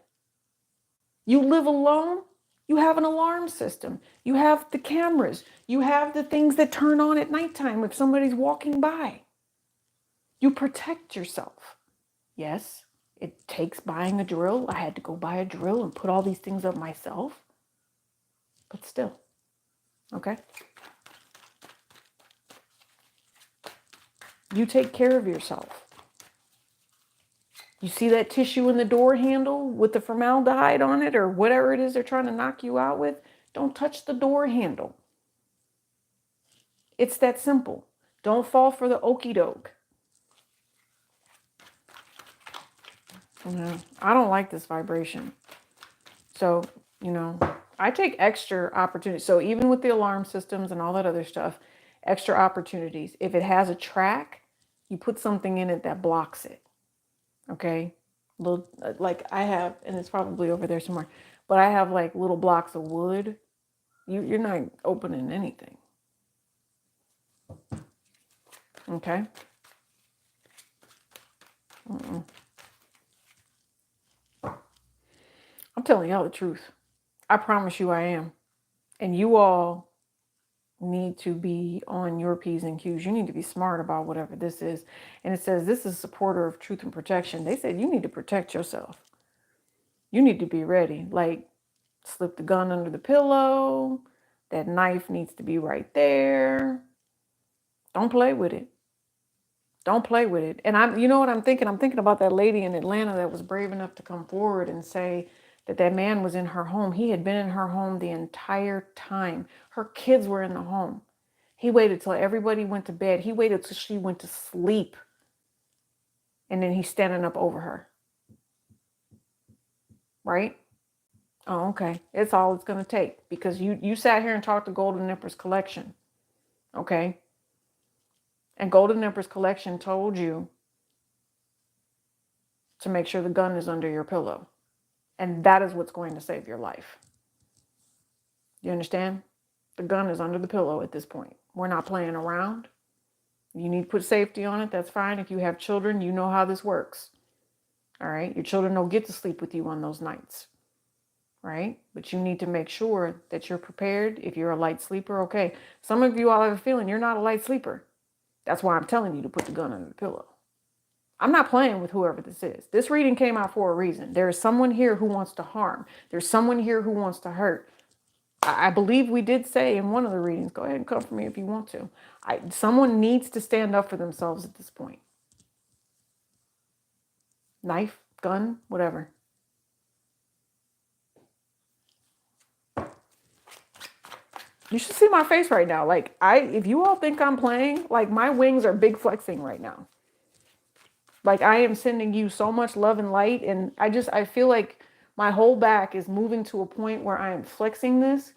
A: You live alone, you have an alarm system. You have the cameras. You have the things that turn on at nighttime if somebody's walking by. You protect yourself. Yes, it takes buying a drill. I had to go buy a drill and put all these things up myself. But still, okay? You take care of yourself. You see that tissue in the door handle with the formaldehyde on it or whatever it is they're trying to knock you out with? Don't touch the door handle. It's that simple. Don't fall for the okie doke. I don't like this vibration. So, I take extra opportunities. So even with the alarm systems and all that other stuff, extra opportunities. If it has a track, you put something in it that blocks it. Okay? Little, like I have, and it's probably over there somewhere, but I have like little blocks of wood. You're not opening anything. Okay? I'm telling y'all the truth. I promise you I am. And you all need to be on your P's and Q's. You need to be smart about whatever this is. And it says this is a supporter of truth and protection. They said you need to protect yourself. You need to be ready. Like slip the gun under the pillow. That knife needs to be right there. Don't play with it. Don't play with it. And you know what I'm thinking? I'm thinking about that lady in Atlanta that was brave enough to come forward and say that man was in her home. He had been in her home the entire time. Her kids were in the home. He waited till everybody went to bed. He waited till she went to sleep. And then he's standing up over her. Right? Oh, okay. It's all it's going to take. Because you sat here and talked to Golden Empress Collection. Okay? And Golden Empress Collection told you to make sure the gun is under your pillow. And that is what's going to save your life. You understand? The gun is under the pillow at this point. We're not playing around. You need to put safety on it. That's fine. If you have children, you know how this works. All right? Your children don't get to sleep with you on those nights. Right? But you need to make sure that you're prepared. If you're a light sleeper, okay. Some of you all have a feeling you're not a light sleeper. That's why I'm telling you to put the gun under the pillow. I'm not playing with whoever this is. This reading came out for a reason. There is someone here who wants to harm. There's someone here who wants to hurt. I believe we did say in one of the readings, go ahead and come for me if you want to. Someone needs to stand up for themselves at this point. Knife, gun, whatever. You should see my face right now. Like, if you all think I'm playing, like my wings are big flexing right now. Like I am sending you so much love and light. And I feel like my whole back is moving to a point where I am flexing this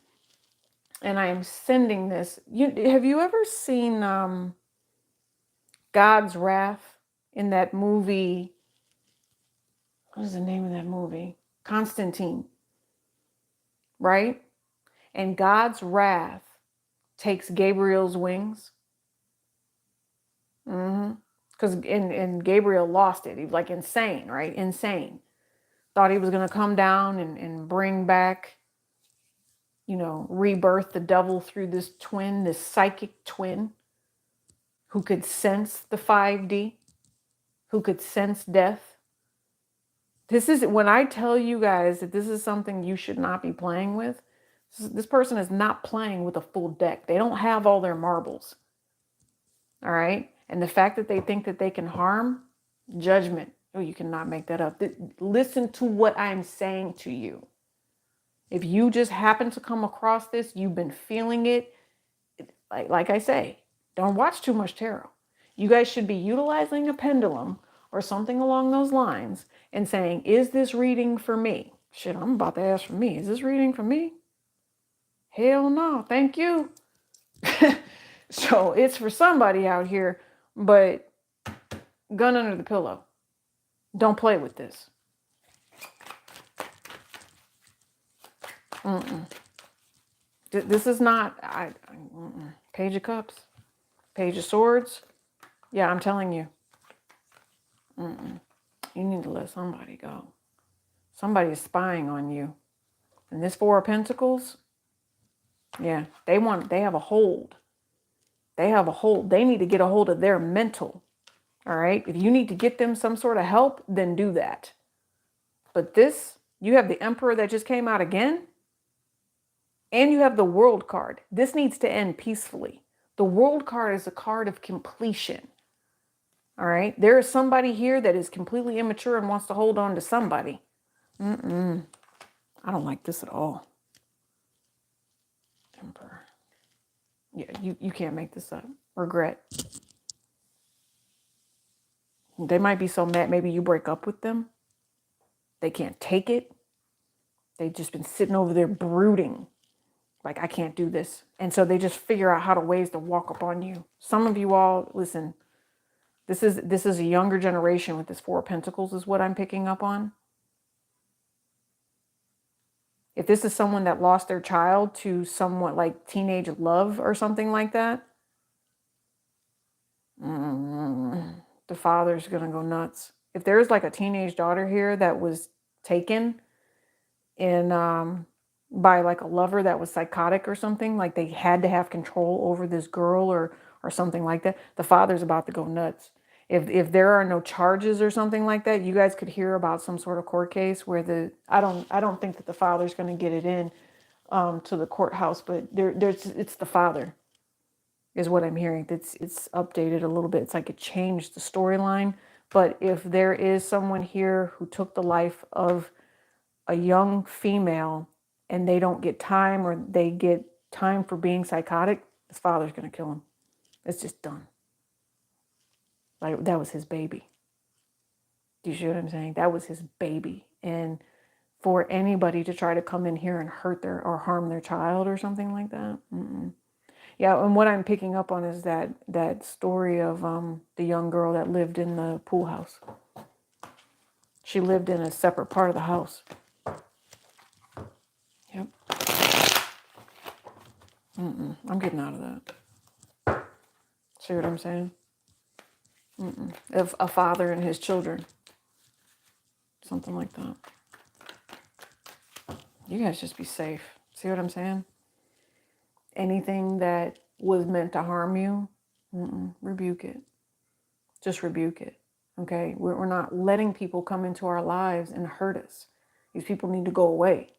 A: and I am sending this. Have you ever seen God's Wrath in that movie? What is the name of that movie? Constantine. Right? And God's wrath takes Gabriel's wings. Because and Gabriel lost it. He was like insane, right? Insane. Thought he was going to come down and bring back, rebirth the devil through this twin, this psychic twin who could sense the 5D, who could sense death. This is when I tell you guys that this is something you should not be playing with. This person is not playing with a full deck. They don't have all their marbles. All right. And the fact that they think that they can harm, judgment. Oh, you cannot make that up. Listen to what I'm saying to you. If you just happen to come across this, you've been feeling it. Like I say, don't watch too much tarot. You guys should be utilizing a pendulum or something along those lines and saying, is this reading for me? Shit, I'm about to ask for me. Is this reading for me? Hell no, thank you. So it's for somebody out here, but gun under the pillow. Don't play with this. Mm-mm. This is not Page of Cups, Page of Swords. Yeah, I'm telling you. Mm-mm. You need to let somebody go. Somebody is spying on you. And this Four of Pentacles, yeah, they have a hold. They have a hold. They need to get a hold of their mental. All right. If you need to get them some sort of help, then do that. But this, you have the Emperor that just came out again. And you have the World card. This needs to end peacefully. The World card is a card of completion. All right. There is somebody here that is completely immature and wants to hold on to somebody. I don't like this at all. Emperor. Yeah, you can't make this up. Regret. They might be so mad. Maybe you break up with them. They can't take it. They've just been sitting over there brooding. Like, I can't do this. And so they just figure out how to ways to walk up on you. Some of you all, listen, this is a younger generation with this Four of Pentacles is what I'm picking up on. If this is someone that lost their child to somewhat like teenage love or something like that, the father's going to go nuts. If there's like a teenage daughter here that was taken in by like a lover that was psychotic or something, like they had to have control over this girl or something like that, the father's about to go nuts. If there are no charges or something like that, you guys could hear about some sort of court case where I don't think that the father's going to get it in to the courthouse, but it's the father is what I'm hearing. It's updated a little bit. It's like it changed the storyline. But if there is someone here who took the life of a young female and they don't get time or they get time for being psychotic, his father's going to kill him. It's just done. Like, that was his baby. Do you see what I'm saying? That was his baby. And for anybody to try to come in here and hurt or harm their child or something like that. Yeah, and what I'm picking up on is that story of the young girl that lived in the pool house. She lived in a separate part of the house. Yep. I'm getting out of that. See what I'm saying? Of a father and his children. Something like that. You guys just be safe. See what I'm saying? Anything that was meant to harm you, rebuke it. Just rebuke it. Okay? We're not letting people come into our lives and hurt us. These people need to go away.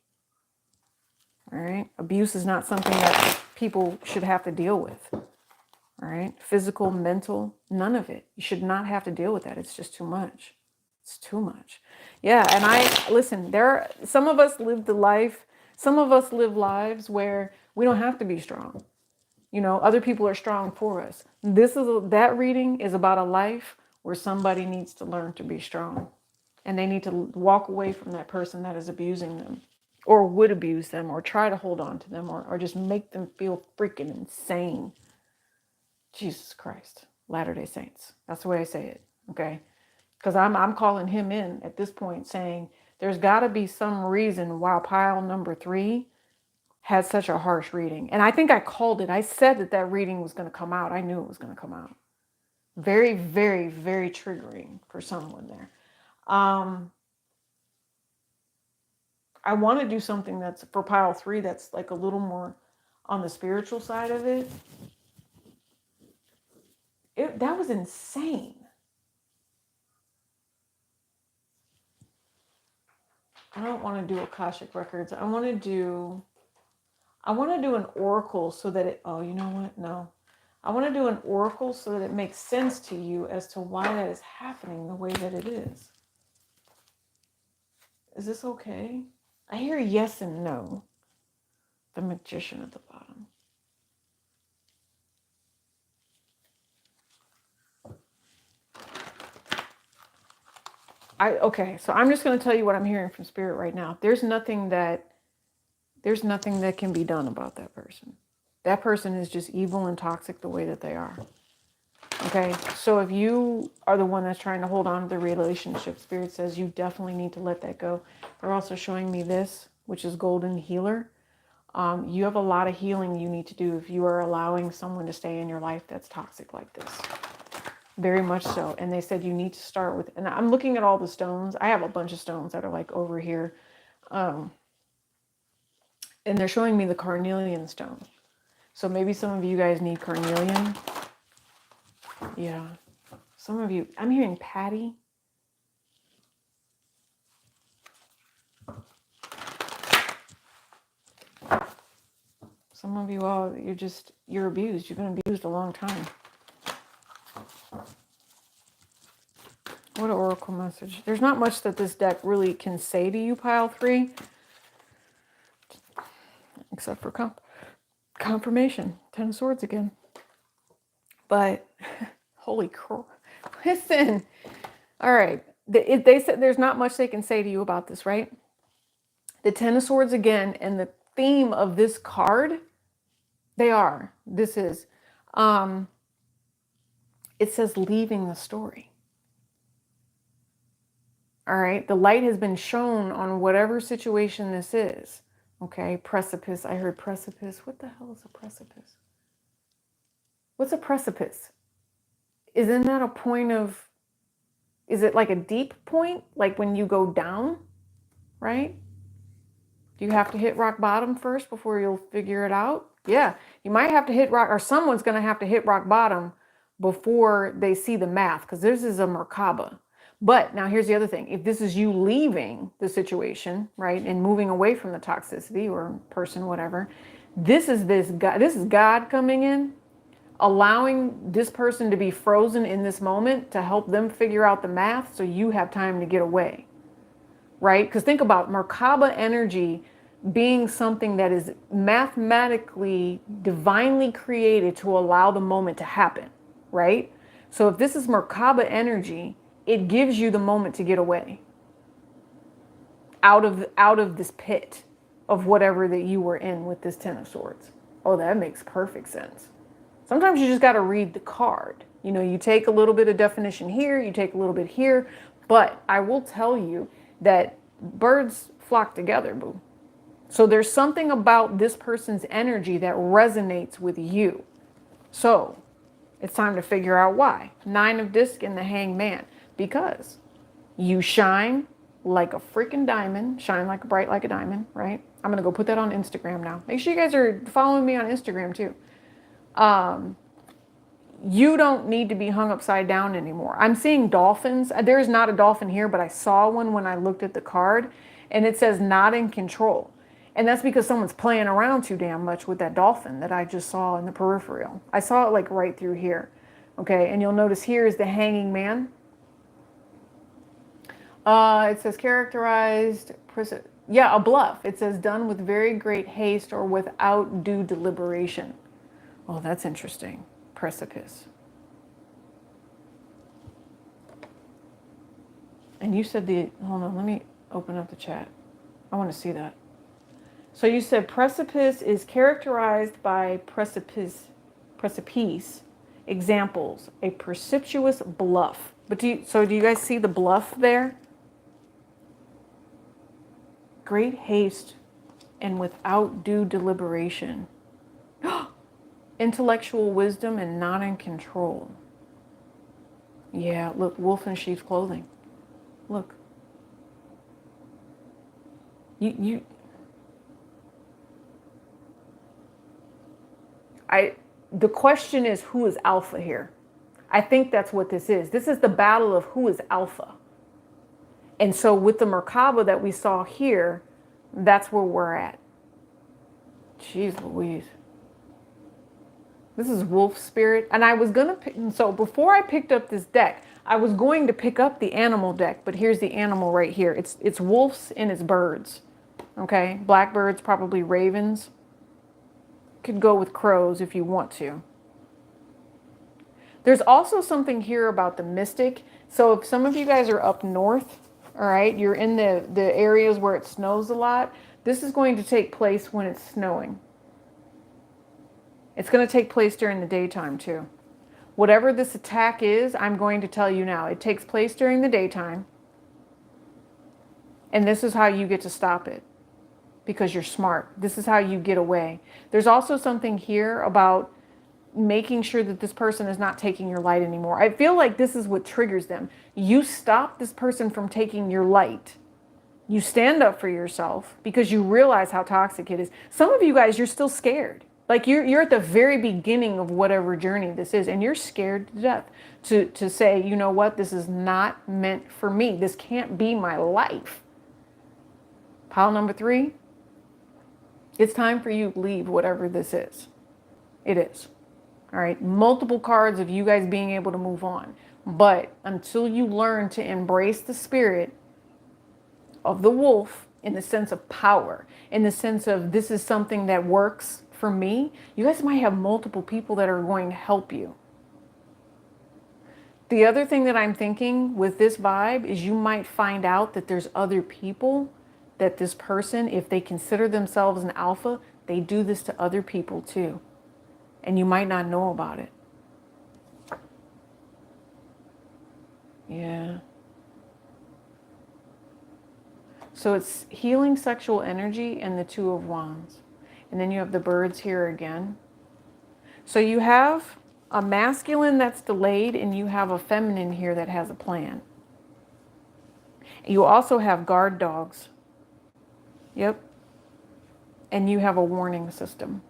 A: All right? Abuse is not something that people should have to deal with. All right? Physical, mental, none of it. You should not have to deal with that. It's just too much. It's too much. Yeah, and listen, some of us live some of us live lives where we don't have to be strong. You know, other people are strong for us. That reading is about a life where somebody needs to learn to be strong. And they need to walk away from that person that is abusing them or would abuse them or try to hold on to them or just make them feel freaking insane. Jesus Christ. Latter-day Saints. That's the way I say it. Okay. Because I'm calling him in at this point saying there's got to be some reason why pile number 3 had such a harsh reading. And I think I called it. I said that reading was going to come out. I knew it was going to come out. Very, very, very triggering for someone there. I want to do something that's for pile 3 that's like a little more on the spiritual side of it. That was insane. I don't want to do Akashic Records. I want to do an oracle so that it, oh, you know what? No. I want to do an oracle so that it makes sense to you as to why that is happening the way that it is. Is this okay? I hear yes and no. The Magician at the bottom. Okay, so I'm just going to tell you what I'm hearing from Spirit right now. There's nothing that can be done about that person. That person is just evil and toxic the way that they are. Okay, so if you are the one that's trying to hold on to the relationship, Spirit says you definitely need to let that go. They're also showing me this, which is Golden Healer. You have a lot of healing you need to do if you are allowing someone to stay in your life that's toxic like this. Very much so. And they said you need to start with, and I'm looking at all the stones. I have a bunch of stones that are like over here. And they're showing me the carnelian stone. So maybe some of you guys need carnelian. Yeah. Some of you, I'm hearing Patty. Some of you all, you're abused. You've been abused a long time. What an oracle message. There's not much that this deck really can say to you, pile 3. Except for confirmation. 10 of Swords again. But, holy crap. Listen. All right. They said there's not much they can say to you about this, right? The 10 of Swords again, and the theme of this card, it says leaving the story. All right. The light has been shown on whatever situation this is. Okay. Precipice. I heard precipice. What the hell is a precipice? What's a precipice? Isn't that a point of, is it like a deep point? Like when you go down, right? Do you have to hit rock bottom first before you'll figure it out? Yeah. You might have to hit rock, or someone's going to have to hit rock bottom before they see the math, because this is a Merkaba. But now here's the other thing. If this is you leaving the situation, right, and moving away from the toxicity or person, whatever, this is God coming in, allowing this person to be frozen in this moment to help them figure out the math so you have time to get away, right? Because think about Merkaba energy being something that is mathematically, divinely created to allow the moment to happen, right? So if this is Merkaba energy, it gives you the moment to get away out of this pit of whatever that you were in with this 10 of Swords. Oh, that makes perfect sense. Sometimes you just got to read the card. You know, you take a little bit of definition here, you take a little bit here, but I will tell you that birds flock together, boo. So there's something about this person's energy that resonates with you. So it's time to figure out why. 9 of Disc and the Hangman. Because you shine like a freaking diamond, shine like bright like a diamond, right? I'm going to go put that on Instagram now. Make sure you guys are following me on Instagram too. You don't need to be hung upside down anymore. I'm seeing dolphins. There is not a dolphin here, but I saw one when I looked at the card, and it says not in control. And that's because someone's playing around too damn much with that dolphin that I just saw in the peripheral. I saw it like right through here. Okay, and you'll notice here is the Hanging Man. It says characterized, a bluff. It says done with very great haste or without due deliberation. Oh, that's interesting. Precipice. And you said hold on, let me open up the chat. I want to see that. So you said precipice is characterized by precipice. Examples, a precipitous bluff. But do you guys see the bluff there? Great haste and without due deliberation. Intellectual wisdom and not in control. Yeah, look, wolf in sheep's clothing. Look. The question is, who is alpha here? I think that's what this is. This is the battle of who is alpha. And so with the Merkaba that we saw here, that's where we're at. Jeez Louise. This is wolf spirit. And I was going to pick, so before I picked up this deck, I was going to pick up the animal deck, but here's the animal right here. It's wolves and it's birds. Okay, blackbirds, probably ravens. Could go with crows if you want to. There's also something here about the mystic. So if some of you guys are up north, all right, you're in the areas where it snows a lot, this is going to take place when it's snowing. It's going to take place during the daytime too. Whatever this attack is, I'm going to tell you now. It takes place during the daytime. And this is how you get to stop it. Because you're smart. This is how you get away. There's also something here about making sure that this person is not taking your light anymore. I feel like this is what triggers them. You stop this person from taking your light. You stand up for yourself because you realize how toxic it is. Some of you guys, you're still scared. Like you're at the very beginning of whatever journey this is, and you're scared to death to say, you know what, this is not meant for me. This can't be my life. Pile number 3, it's time for you to leave whatever this is. It is. All right. Multiple cards of you guys being able to move on. But until you learn to embrace the spirit of the wolf in the sense of power, in the sense of this is something that works for me, you guys might have multiple people that are going to help you. The other thing that I'm thinking with this vibe is you might find out that there's other people that this person, if they consider themselves an alpha, they do this to other people too. And you might not know about it. Yeah. So it's healing sexual energy and the 2 of Wands. And then you have the birds here again. So you have a masculine that's delayed and you have a feminine here that has a plan. You also have guard dogs. Yep. And you have a warning system.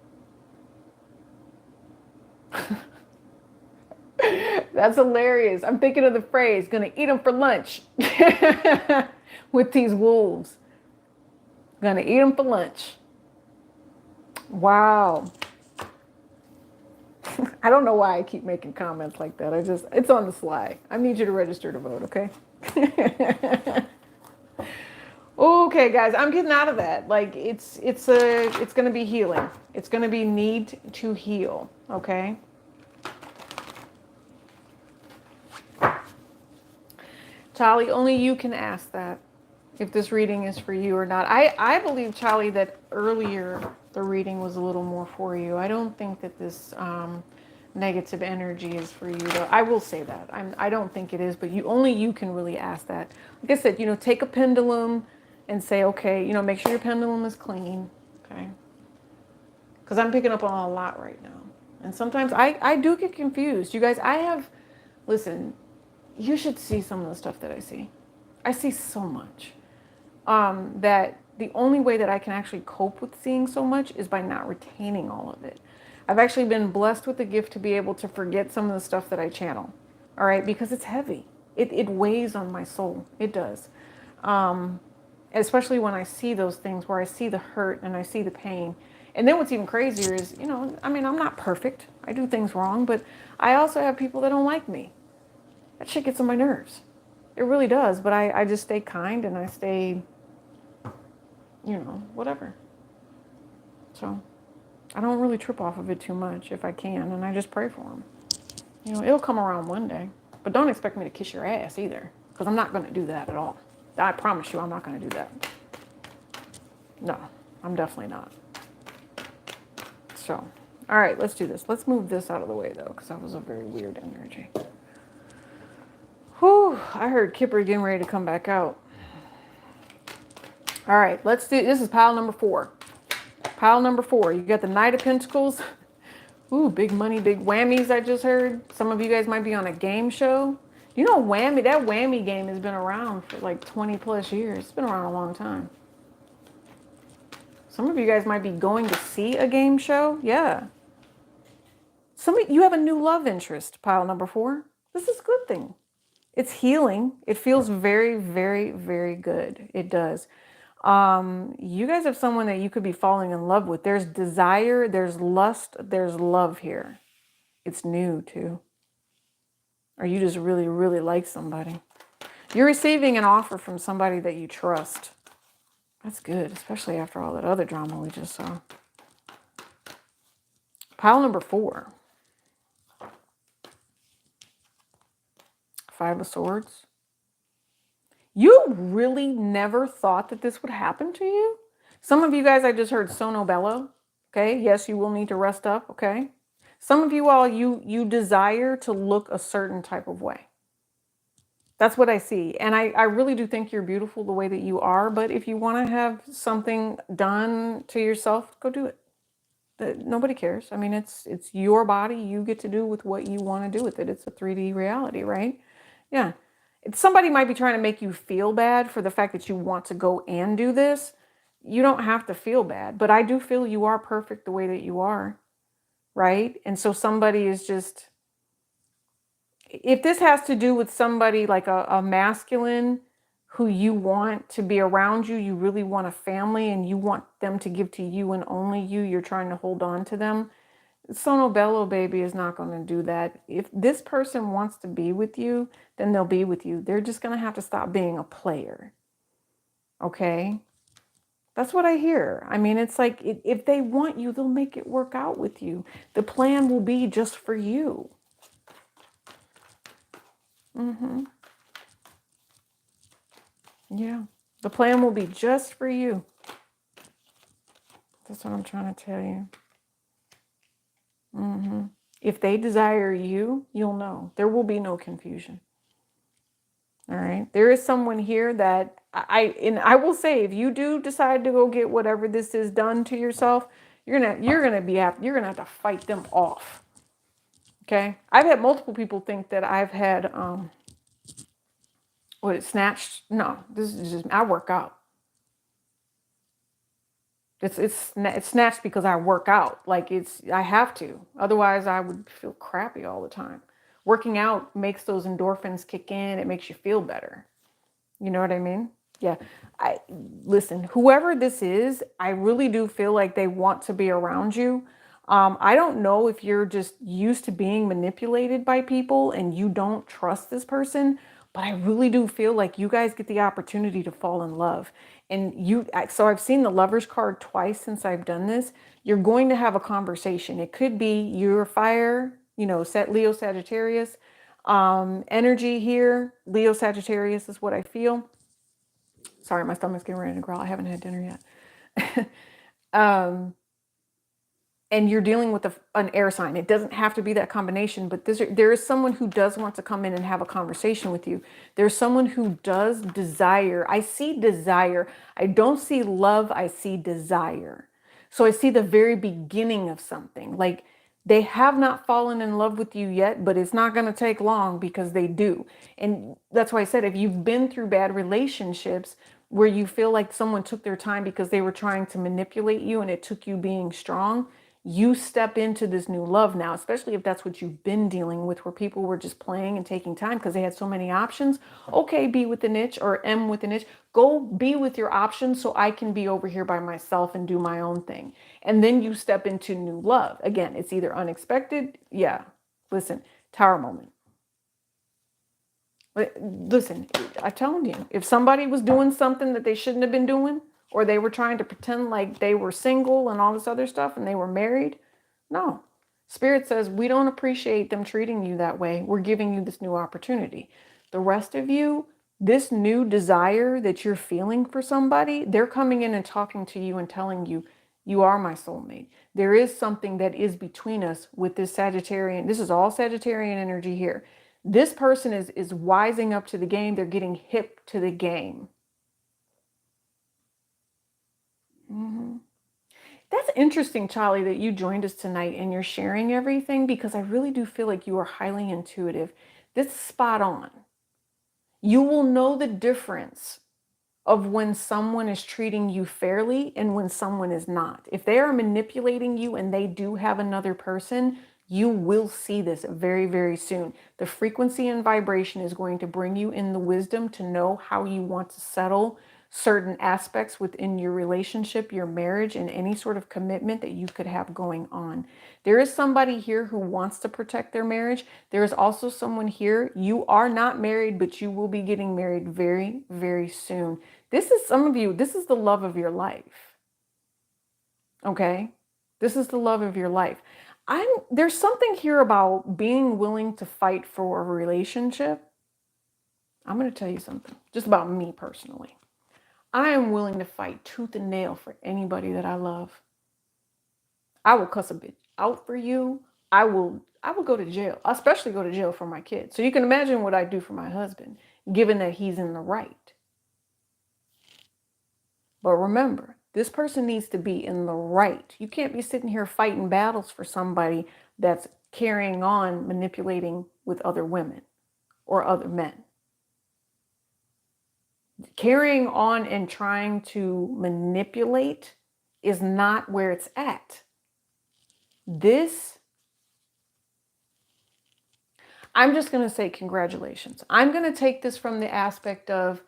A: That's hilarious. I'm thinking of the phrase, gonna eat them for lunch with these wolves. Gonna eat them for lunch. Wow. I don't know why I keep making comments like that. It's on the slide. I need you to register to vote, okay? Okay, guys, I'm getting out of that. Like it's gonna be healing. It's gonna be need to heal, okay? Charlie, only you can ask that if this reading is for you or not. I believe, Charlie, that earlier the reading was a little more for you. I don't think that this negative energy is for you, though. I will say that. I don't think it is, but only you can really ask that. Like I said, take a pendulum and say, okay, make sure your pendulum is clean, okay? Because I'm picking up on a lot right now. And sometimes I do get confused. You guys, listen, you should see some of the stuff that I see. I see so much that the only way that I can actually cope with seeing so much is by not retaining all of it. I've actually been blessed with the gift to be able to forget some of the stuff that I channel. All right, because it's heavy. It weighs on my soul. It does. Especially when I see those things where I see the hurt and I see the pain. And then what's even crazier is, I'm not perfect. I do things wrong, but I also have people that don't like me. That shit gets on my nerves. It really does. But I just stay kind and I stay, whatever. So I don't really trip off of it too much if I can. And I just pray for them. It'll come around one day. But don't expect me to kiss your ass either. Because I'm not going to do that at all. I promise you I'm not going to do that. No, I'm definitely not. So, all right, let's do this. Let's move this out of the way, though, because that was a very weird energy. Whew, I heard Kipper getting ready to come back out. All right, let's do, this is pile number 4. Pile number 4, you got the Knight of Pentacles. Ooh, big money, big whammies I just heard. Some of you guys might be on a game show. Whammy, that whammy game has been around for like 20 plus years. It's been around a long time. Some of you guys might be going to see a game show. Yeah. You have a new love interest, pile number 4. This is a good thing. It's healing. It feels very, very, very good. It does. You guys have someone that you could be falling in love with. There's desire, there's lust, there's love here. It's new too. Or you just really, really like somebody. You're receiving an offer from somebody that you trust. That's good, especially after all that other drama we just saw. Pile number 4. 5 of Swords. You really never thought that this would happen to you? Some of you guys, I just heard sono bello. Okay, yes, you will need to rest up. Okay. Some of you all, you desire to look a certain type of way. That's what I see. And I really do think you're beautiful the way that you are. But if you want to have something done to yourself, go do it. Nobody cares. I mean, it's your body. You get to do with what you want to do with it. It's a 3D reality, right? Yeah. Somebody might be trying to make you feel bad for the fact that you want to go and do this. You don't have to feel bad, but I do feel you are perfect the way that you are, right? And so somebody is just, if this has to do with somebody like a masculine who you want to be around you, you really want a family and you want them to give to you and only you, you're trying to hold on to them. Sono Bello baby is not going to do that. If this person wants to be with you, then they'll be with you. They're just going to have to stop being a player. Okay? That's what I hear. I mean, it's like if they want you, they'll make it work out with you. The plan will be just for you. Yeah. The plan will be just for you. That's what I'm trying to tell you. If they desire you, you'll know. There will be no confusion. All right. There is someone here that I will say, if you do decide to go get whatever this is done to yourself, you're gonna have to fight them off. Okay. I've had multiple people think that I've had snatched. No, this is just, I work out. It's snatched because I work out. Like I have to. Otherwise I would feel crappy all the time. Working out makes those endorphins kick in. It makes you feel better. You know what I mean? Yeah. Listen, whoever this is, I really do feel like they want to be around you. I don't know if you're just used to being manipulated by people and you don't trust this person, but I really do feel like you guys get the opportunity to fall in love. And so I've seen the Lovers card twice since I've done this. You're going to have a conversation. It could be your fire, Leo Sagittarius energy here. Leo Sagittarius is what I feel. Sorry, my stomach's getting ready to growl. I haven't had dinner yet. And you're dealing with an air sign. It doesn't have to be that combination, but there is someone who does want to come in and have a conversation with you. There's someone who does desire. I see desire. I don't see love. I see desire. So I see the very beginning of something. Like they have not fallen in love with you yet, but it's not going to take long because they do. And that's why I said, if you've been through bad relationships where you feel like someone took their time because they were trying to manipulate you and it took you being strong, you step into this new love now, especially if that's what you've been dealing with, where people were just playing and taking time because they had so many options. Okay, be with the niche or M with the niche. Go be with your options so I can be over here by myself and do my own thing. And then you step into new love. Again, it's either unexpected. Yeah. Listen, Tower moment. Listen, I'm telling you, if somebody was doing something that they shouldn't have been doing, or they were trying to pretend like they were single and all this other stuff and they were married, no. Spirit says, we don't appreciate them treating you that way. We're giving you this new opportunity. The rest of you, this new desire that you're feeling for somebody, they're coming in and talking to you and telling you, you are my soulmate. There is something that is between us with this Sagittarian. This is all Sagittarian energy here. This person is wising up to the game. They're getting hip to the game. That's interesting, Charlie, that you joined us tonight and you're sharing everything, because I really do feel like you are highly intuitive. This is spot on. You will know the difference of when someone is treating you fairly and when someone is not. If they are manipulating you and they do have another person, you will see this very, very soon. The frequency and vibration is going to bring you in the wisdom to know how you want to settle certain aspects within your relationship, your marriage, and any sort of commitment that you could have going on. There is somebody here who wants to protect their marriage. There is also someone here, you are not married, but you will be getting married very, very soon. This is some of you, this is the love of your life. Okay? This is the love of your life. There's something here about being willing to fight for a relationship. I'm going to tell you something just about me personally. I am willing to fight tooth and nail for anybody that I love. I will cuss a bitch out for you. I will go to jail, especially go to jail for my kids. So you can imagine what I do for my husband, given that he's in the right. But remember, this person needs to be in the right. You can't be sitting here fighting battles for somebody that's carrying on manipulating with other women or other men. Carrying on and trying to manipulate is not where it's at. I'm just going to say congratulations. I'm going to take this from the aspect of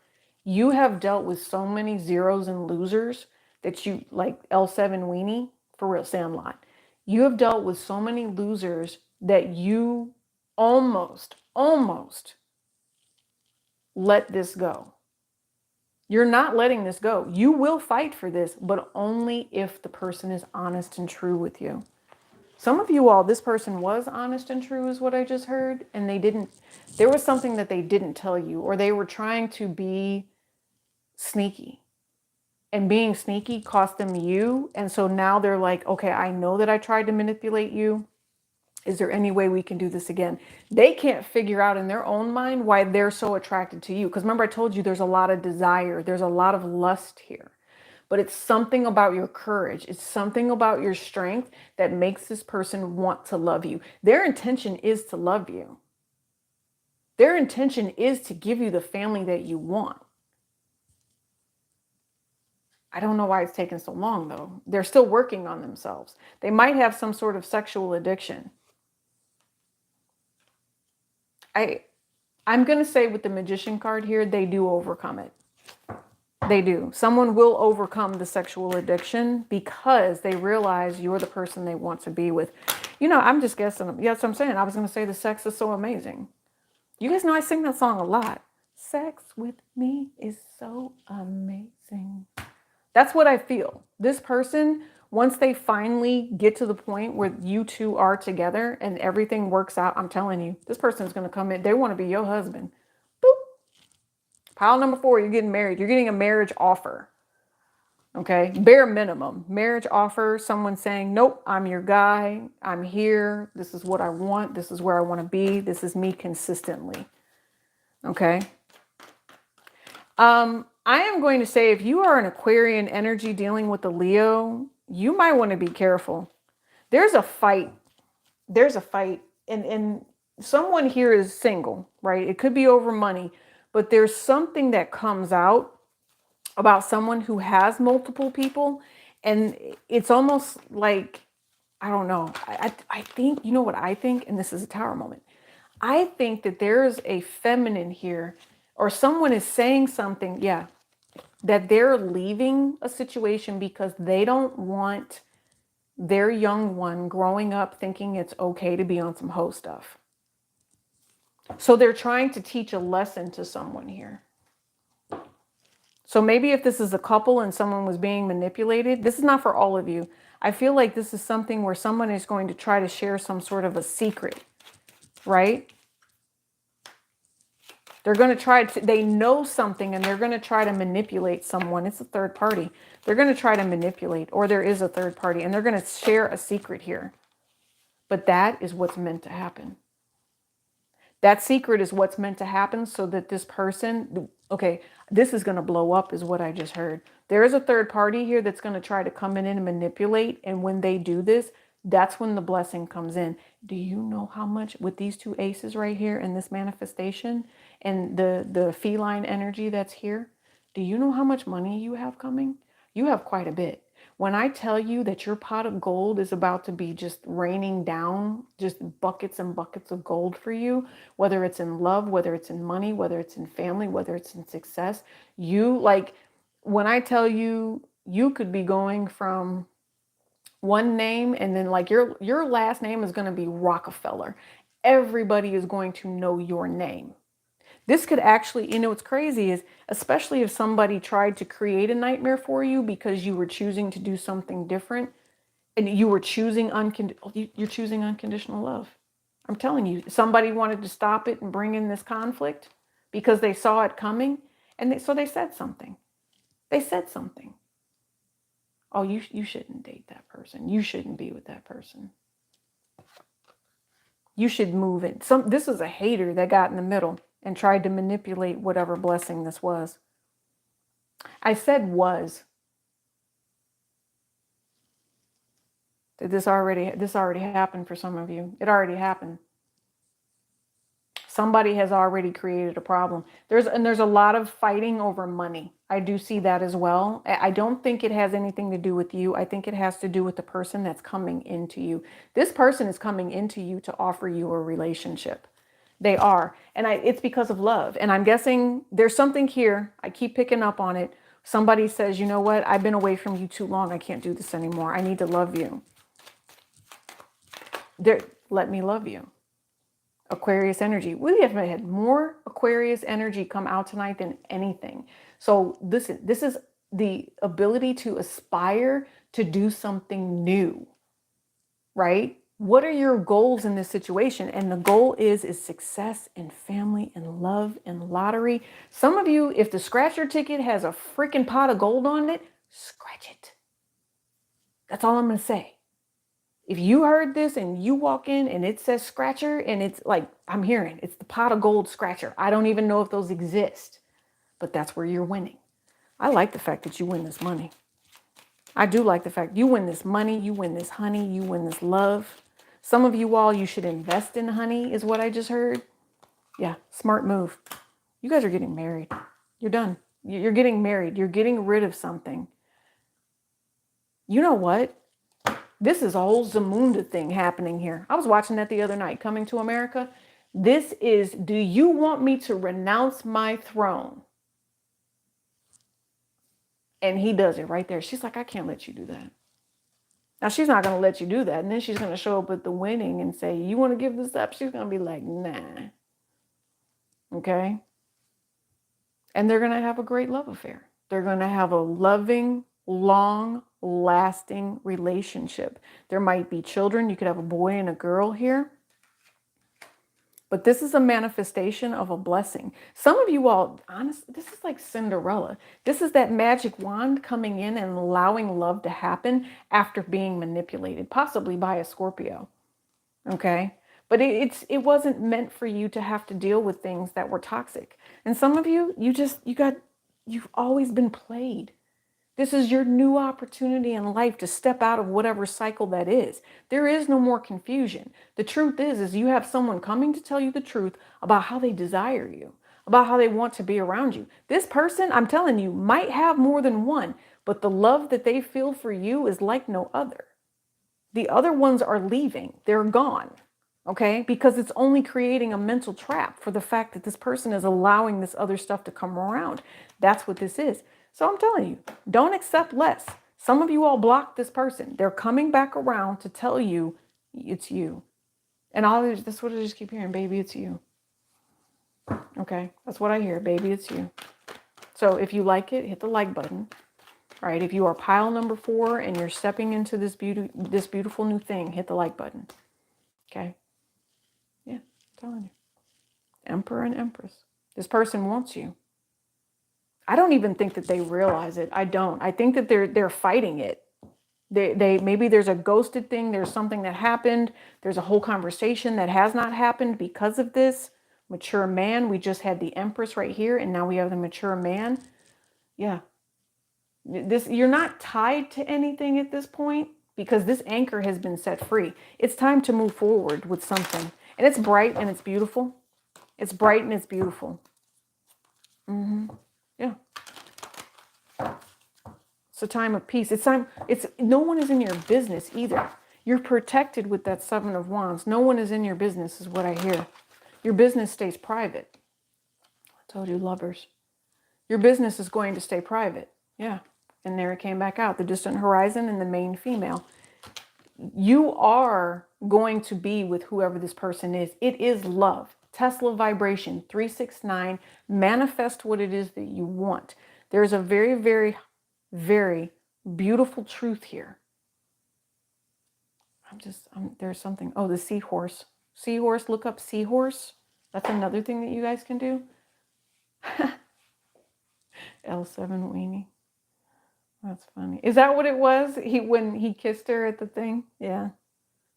A: you have dealt with so many zeros and losers that you, like L7 Weenie, for real, Sandlot. You have dealt with so many losers that you almost let this go. You're not letting this go. You will fight for this, but only if the person is honest and true with you. Some of you all, this person was honest and true is what I just heard. And there was something that they didn't tell you, or they were trying to be sneaky. And being sneaky cost them you. And so now they're like, okay, I know that I tried to manipulate you. Is there any way we can do this again? They can't figure out in their own mind why they're so attracted to you. Because remember, I told you there's a lot of desire. There's a lot of lust here. But it's something about your courage. It's something about your strength that makes this person want to love you. Their intention is to love you. Their intention is to give you the family that you want. I don't know why it's taken so long, though. They're still working on themselves. They might have some sort of sexual addiction. I'm going to say with the Magician card here, they do overcome it. They do. Someone will overcome the sexual addiction because they realize you're the person they want to be with. You know, I'm just guessing. Yeah, that's what I'm saying. I was going to say the sex is so amazing. You guys know I sing that song a lot. Sex with me is so amazing. That's what I feel. This person, once they finally get to the point where you two are together and everything works out, I'm telling you, this person is going to come in. They want to be your husband. Boop. Pile number 4, you're getting married. You're getting a marriage offer. Okay, bare minimum. Marriage offer, someone saying, nope, I'm your guy. I'm here. This is what I want. This is where I want to be. This is me consistently. Okay. I am going to say if you are an Aquarian energy dealing with a Leo, you might want to be careful. There's a fight. There's a fight. And someone here is single, right? It could be over money, but there's something that comes out about someone who has multiple people. And it's almost like, I don't know. I think, you know what I think? And this is a tower moment. I think that there's a feminine here, or someone is saying something, yeah, that they're leaving a situation because they don't want their young one growing up thinking it's okay to be on some hoe stuff. So they're trying to teach a lesson to someone here. So maybe if this is a couple and someone was being manipulated, this is not for all of you. I feel like this is something where someone is going to try to share some sort of a secret, right? They're going to try to, they know something and they're going to try to manipulate someone. It's a third party. They're going to try to manipulate, or there is a third party, and they're going to share a secret here. But that is what's meant to happen. That secret is what's meant to happen so that this person, okay, this is going to blow up is what I just heard. There is a third party here that's going to try to come in and manipulate. And when they do this, that's when the blessing comes in. Do you know how much with these 2 aces right here in this manifestation and the feline energy that's here? Do you know how much money you have coming? You have quite a bit. When I tell you that your pot of gold is about to be just raining down, just buckets and buckets of gold for you, whether it's in love, whether it's in money, whether it's in family, whether it's in success, you like, when I tell you, you could be going from one name and then like your last name is going to be Rockefeller. Everybody is going to know your name. This could actually, what's crazy is, especially if somebody tried to create a nightmare for you because you were choosing to do something different and you were choosing you're choosing unconditional love. I'm telling you, somebody wanted to stop it and bring in this conflict because they saw it coming, and so they said something. They said something. Oh, you shouldn't date that person. You shouldn't be with that person. You should move it. This is a hater that got in the middle and tried to manipulate whatever blessing this was. I said was. This already happened for some of you. It already happened. Somebody has already created a problem. There's a lot of fighting over money. I do see that as well. I don't think it has anything to do with you. I think it has to do with the person that's coming into you. This person is coming into you to offer you a relationship. They are. And it's because of love. And I'm guessing there's something here. I keep picking up on it. Somebody says, you know what? I've been away from you too long. I can't do this anymore. I need to love you. Let me love you. Aquarius energy. We have had more Aquarius energy come out tonight than anything. So this is the ability to aspire to do something new, right? What are your goals in this situation? And the goal is success and family and love and lottery. Some of you, if the scratcher ticket has a freaking pot of gold on it, scratch it. That's all I'm going to say. If you heard this and you walk in and it says scratcher and it's like, I'm hearing, it's the pot of gold scratcher. I don't even know if those exist, but that's where you're winning. I like the fact that you win this money. I do like the fact you win this money, you win this honey, you win this love. Some of you all, you should invest in honey is what I just heard. Yeah, smart move. You guys are getting married. You're done. You're getting married. You're getting rid of something. You know what? This is a whole Zamunda thing happening here. I was watching that the other night, Coming to America. This is, do you want me to renounce my throne? And he does it right there. She's like, I can't let you do that. Now, she's not going to let you do that. And then she's going to show up at the wedding and say, you want to give this up? She's going to be like, nah. Okay? And they're going to have a great love affair. They're going to have a loving, long-lasting relationship. There might be children. You could have a boy and a girl here. But this is a manifestation of a blessing. Some of you all, honestly, this is like Cinderella. This is that magic wand coming in and allowing love to happen after being manipulated, possibly by a Scorpio. Okay? But it wasn't meant for you to have to deal with things that were toxic. And some of you, you've always been played. This is your new opportunity in life to step out of whatever cycle that is. There is no more confusion. The truth is you have someone coming to tell you the truth about how they desire you, about how they want to be around you. This person, I'm telling you, might have more than one, but the love that they feel for you is like no other. The other ones are leaving. They're gone. Okay? Because it's only creating a mental trap for the fact that this person is allowing this other stuff to come around. That's what this is. So I'm telling you, don't accept less. Some of you all blocked this person. They're coming back around to tell you it's you. And that's what I just keep hearing, baby, it's you. Okay, that's what I hear, baby, it's you. So if you like it, hit the like button. All right, if you are pile number 4 and you're stepping into this beautiful new thing, hit the like button. Okay? Yeah, I'm telling you. Emperor and Empress. This person wants you. I don't even think that they realize it. I don't. I think that they're fighting it. They maybe there's a ghosted thing. There's something that happened. There's a whole conversation that has not happened because of this. Mature man. We just had the Empress right here, and now we have the mature man. Yeah. You're not tied to anything at this point because this anchor has been set free. It's time to move forward with something. And it's bright and it's beautiful. It's bright and it's beautiful. Yeah. It's a time of peace. No one is in your business either. You're protected with that 7 of Wands. No one is in your business is what I hear. Your business stays private. I told you, lovers. Your business is going to stay private. Yeah. And there it came back out. The distant horizon and the main female. You are going to be with whoever this person is. It is love. Tesla vibration, 369. Manifest what it is that you want. There's a very, very, very beautiful truth here. There's something. Oh, the seahorse. Seahorse, look up seahorse. That's another thing that you guys can do. L7 weenie. That's funny. Is that what it was? When he kissed her at the thing? Yeah.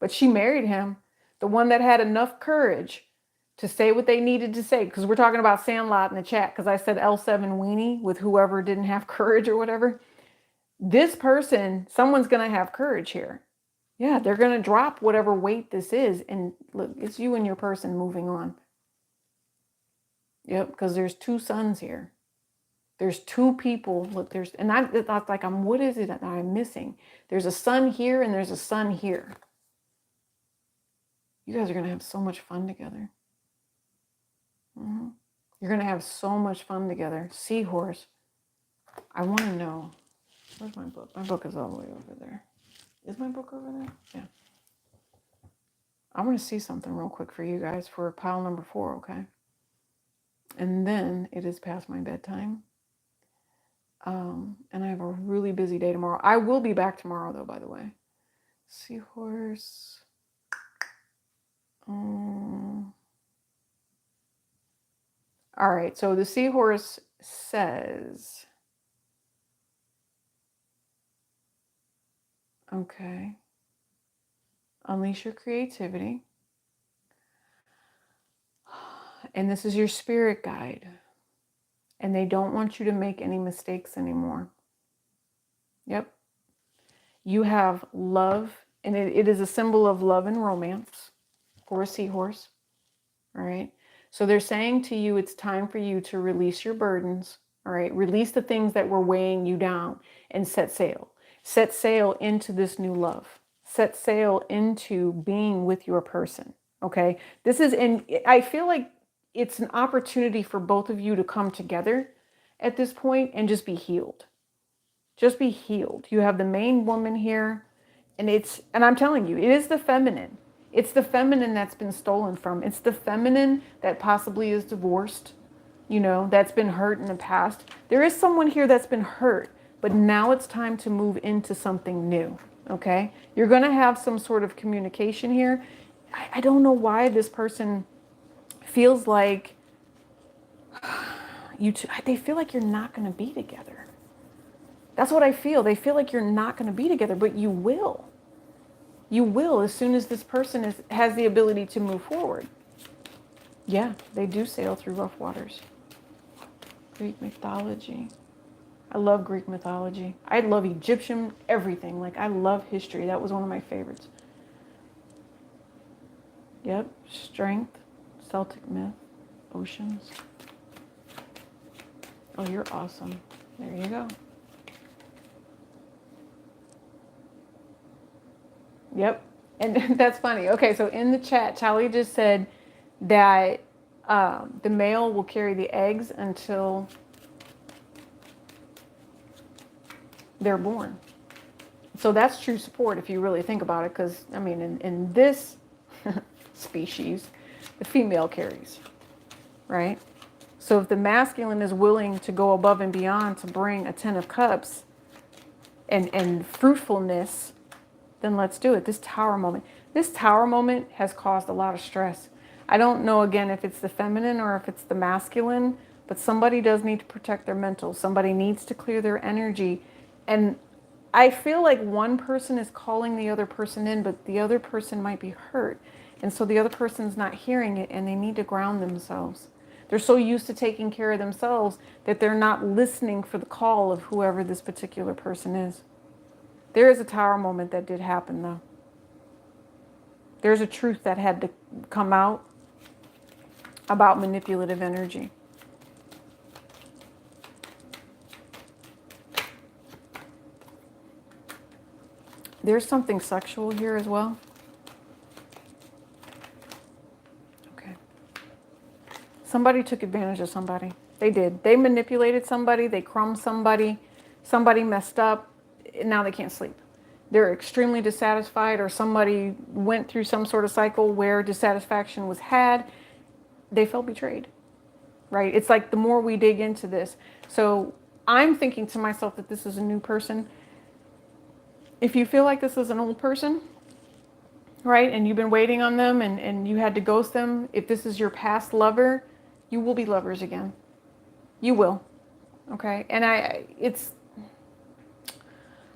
A: But she married him. The one that had enough courage to say what they needed to say. Because we're talking about Sandlot in the chat. Because I said L7 weenie with whoever didn't have courage or whatever. This person, someone's going to have courage here. Yeah, they're going to drop whatever weight this is. And look, it's you and your person moving on. Yep, because there's two suns here. There's two people. Look, and I thought like, what is it that I'm missing? There's a sun here and there's a sun here. You guys are going to have so much fun together. You're going to have so much fun together. Seahorse. I want to know. Where's my book? My book is all the way over there. Is my book over there? Yeah. I want to see something real quick for you guys for pile number 4, okay? And then it is past my bedtime. And I have a really busy day tomorrow. I will be back tomorrow, though, by the way. Seahorse. All right, so the seahorse says, okay, unleash your creativity. And this is your spirit guide. And they don't want you to make any mistakes anymore. Yep. You have love, and it is a symbol of love and romance for a seahorse. All right. So they're saying to you, it's time for you to release your burdens. All right. Release the things that were weighing you down and set sail. Set sail into this new love. Set sail into being with your person. Okay. I feel like it's an opportunity for both of you to come together at this point and just be healed. Just be healed. You have the main woman here, and I'm telling you, it is the feminine. It's the feminine that's been stolen from. It's the feminine that possibly is divorced, that's been hurt in the past. There is someone here that's been hurt, but now it's time to move into something new, okay? You're going to have some sort of communication here. I don't know why this person feels like they feel like you're not going to be together. That's what I feel. They feel like you're not going to be together, but you will. You will as soon as this person has the ability to move forward. Yeah, they do sail through rough waters. Greek mythology. I love Greek mythology. I love Egyptian everything. Like, I love history. That was one of my favorites. Yep, strength, Celtic myth, oceans. Oh, you're awesome. There you go. Yep. And that's funny. Okay, so in the chat, Charlie just said that the male will carry the eggs until they're born. So that's true support if you really think about it, because, I mean, in this species, the female carries, right? So if the masculine is willing to go above and beyond to bring a 10 of cups and fruitfulness, then let's do it. This tower moment has caused a lot of stress. I don't know, again, if it's the feminine or if it's the masculine, but somebody does need to protect their mental. Somebody needs to clear their energy. And I feel like one person is calling the other person in, but the other person might be hurt. And so the other person's not hearing it, and they need to ground themselves. They're so used to taking care of themselves that they're not listening for the call of whoever this particular person is. There is a tower moment that did happen, though. There's a truth that had to come out about manipulative energy. There's something sexual here as well. Okay. Somebody took advantage of somebody. They did. They manipulated somebody. They crumbed somebody. Somebody messed up. And now they can't sleep. They're extremely dissatisfied, or somebody went through some sort of cycle where dissatisfaction was had. they felt betrayed, right? It's like the more we dig into this. So I'm thinking to myself that this is a new person. If you feel like this is an old person, right, and you've been waiting on them and you had to ghost them, if this is your past lover, you will be lovers again. You will. Okay. And it's,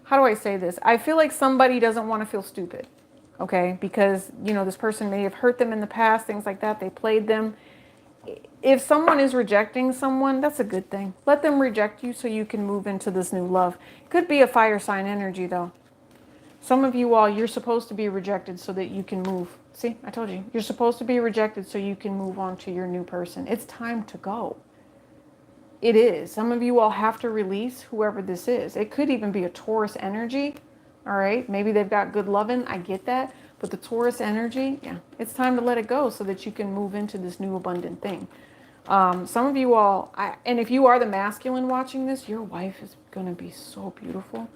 A: how do I say this? I feel like somebody doesn't want to feel stupid. Okay. Because, this person may have hurt them in the past, things like that. They played them. If someone is rejecting someone, that's a good thing. Let them reject you so you can move into this new love. Could be a fire sign energy though. Some of you all, you're supposed to be rejected so that you can move. See, I told you. You're supposed to be rejected so you can move on to your new person. It's time to go. It is. Some of you all have to release whoever this is. It could even be a Taurus energy. All right. Maybe they've got good loving. I get that. But the Taurus energy, yeah, it's time to let it go so that you can move into this new abundant thing. Some of you all, and if you are the masculine watching this, your wife is going to be so beautiful.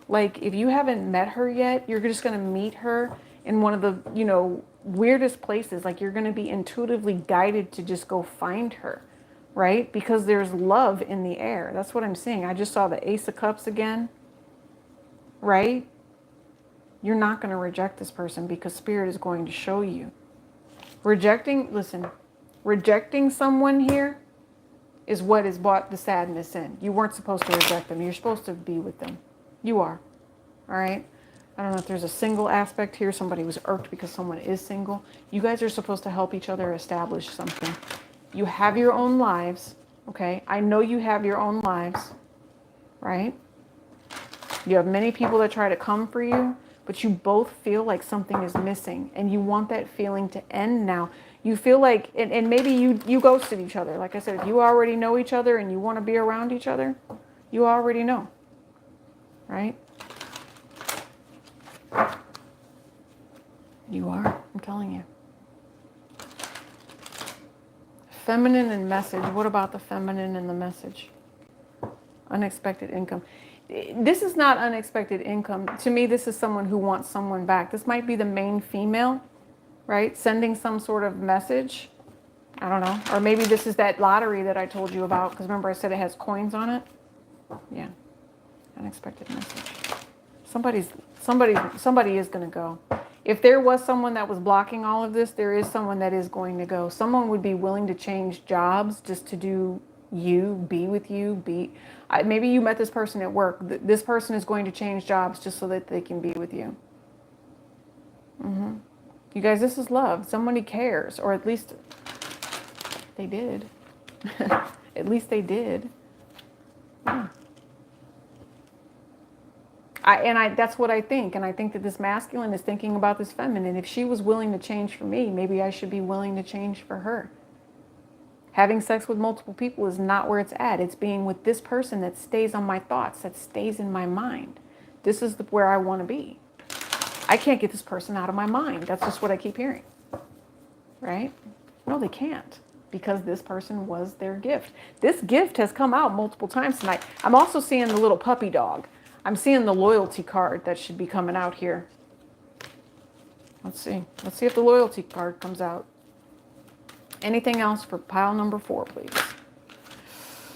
A: Like, if you haven't met her yet, you're just going to meet her in one of the, weirdest places. Like, you're going to be intuitively guided to just go find her, right? Because there's love in the air. That's what I'm seeing. I just saw the Ace of Cups again, right? You're not going to reject this person because Spirit is going to show you. Rejecting someone here is what has brought the sadness in. You weren't supposed to reject them. You're supposed to be with them. You are. All right. I don't know if there's a single aspect here. Somebody was irked because someone is single. You guys are supposed to help each other establish something. You have your own lives. Okay. I know you have your own lives. Right. You have many people that try to come for you, but you both feel like something is missing and you want that feeling to end now. You feel like, and maybe you ghosted each other. Like I said, if you already know each other and you want to be around each other, you already know. Right? You are. I'm telling you. Feminine and message. What about the feminine and the message? Unexpected income. This is not unexpected income. To me, this is someone who wants someone back. This might be the main female, right? Sending some sort of message. I don't know. Or maybe this is that lottery that I told you about. Because remember I said it has coins on it? Yeah. Unexpected message. Somebody is going to go. If there was someone that was blocking all of this, there is someone that is going to go. Someone would be willing to change jobs just to do you, be with you, maybe you met this person at work. This person is going to change jobs just so that they can be with you. You guys, this is love. Somebody cares, or at least they did. At least they did. Yeah. That's what I think. And I think that this masculine is thinking about this feminine. If she was willing to change for me, maybe I should be willing to change for her. Having sex with multiple people is not where it's at. It's being with this person that stays on my thoughts, that stays in my mind. This is where I want to be. I can't get this person out of my mind. That's just what I keep hearing. Right? No, they can't. Because this person was their gift. This gift has come out multiple times tonight. I'm also seeing the little puppy dog. I'm seeing the loyalty card that should be coming out here. Let's see. Let's see if the loyalty card comes out. Anything else for pile number 4, please?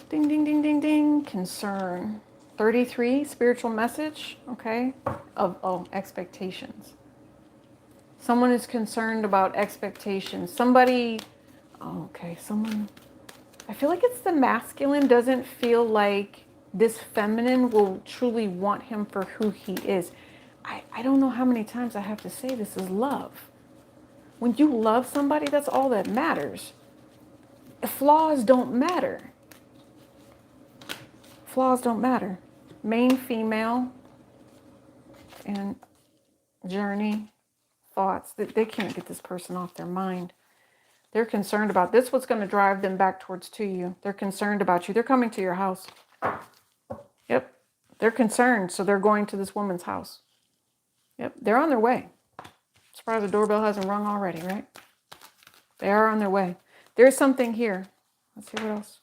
A: Ding, ding, ding, ding, ding. Concern. 33, spiritual message. Okay. Expectations. Someone is concerned about expectations. Somebody, someone, I feel like it's the masculine doesn't feel like this feminine will truly want him for who he is. I don't know how many times I have to say this is love. When you love somebody, that's all that matters. Flaws don't matter. Flaws don't matter. Main female and journey, thoughts, they can't get this person off their mind. They're concerned about this. What's going to drive them back towards to you. They're concerned about you. They're coming to your house. Yep. They're concerned, so they're going to this woman's house. Yep. They're on their way. Surprised the doorbell hasn't rung already, right? They are on their way. There's something here. Let's see what else.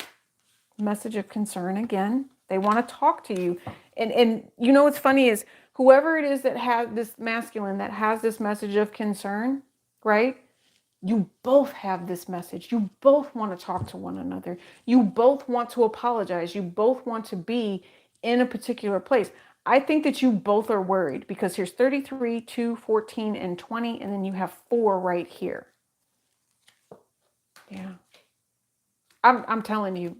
A: Message of concern again. They want to talk to you. And you know what's funny is whoever it is that has this masculine that has this message of concern, right? You both have this message. You both want to talk to one another. You both want to apologize. You both want to be in a particular place. I think that you both are worried because here's 33, 2, 14, and 20, and then you have 4 right here. Yeah. I'm telling you,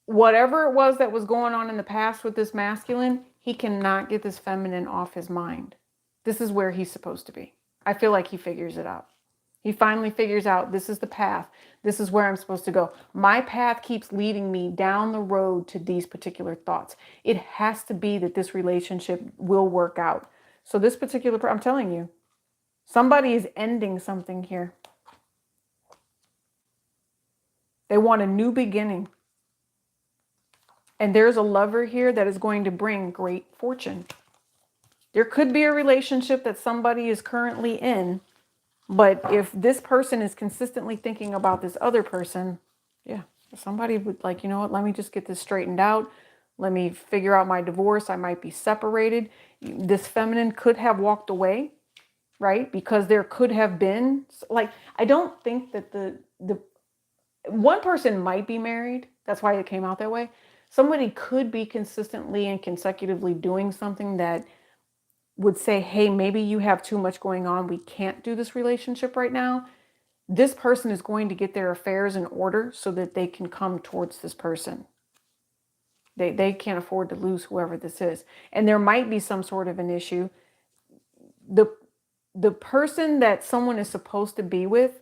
A: whatever it was that was going on in the past with this masculine, he cannot get this feminine off his mind. This is where he's supposed to be. I feel like he figures it out. He finally figures out this is the path. This is where I'm supposed to go. My path keeps leading me down the road to these particular thoughts. It has to be that this relationship will work out. So this particular, I'm telling you, somebody is ending something here. They want a new beginning. And there's a lover here that is going to bring great fortune. There could be a relationship that somebody is currently in, but if this person is consistently thinking about this other person, yeah, somebody would like, you know what, let me just get this straightened out. Let me figure out my divorce. I might be separated. This feminine could have walked away, right? Because there could have been, like, I don't think that the one person might be married. That's why it came out that way. Somebody could be consistently and consecutively doing something that would say, hey, maybe you have too much going on. We can't do this relationship right now. This person is going to get their affairs in order so that they can come towards this person. They can't afford to lose whoever this is. And there might be some sort of an issue. The person that someone is supposed to be with,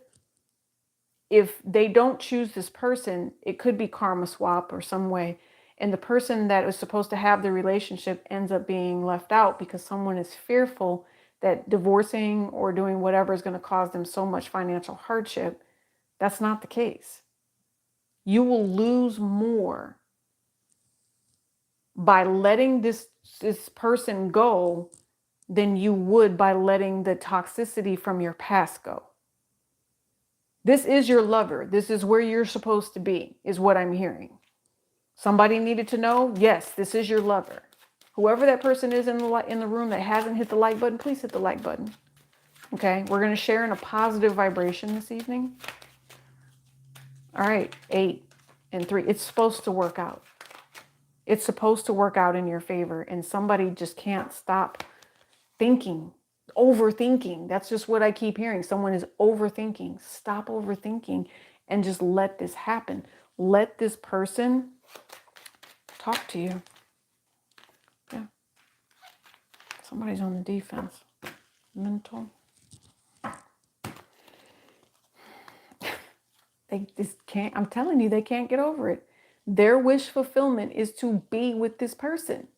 A: if they don't choose this person, it could be karma swap or some way. And the person that was supposed to have the relationship ends up being left out because someone is fearful that divorcing or doing whatever is going to cause them so much financial hardship. That's not the case. You will lose more by letting this person go than you would by letting the toxicity from your past go. This is your lover. This is where you're supposed to be, is what I'm hearing. Somebody needed to know, yes, this is your lover. Whoever that person is in the room that hasn't hit the like button, please hit the like button. Okay, we're going to share in a positive vibration this evening. All right, 8 and 3. It's supposed to work out. It's supposed to work out in your favor, and somebody just can't stop thinking, overthinking. That's just what I keep hearing. Someone is overthinking. Stop overthinking and just let this happen. Let this person talk to you. Yeah. Somebody's on the defense. Mental. They just can't, I'm telling you, they can't get over it. Their wish fulfillment is to be with this person.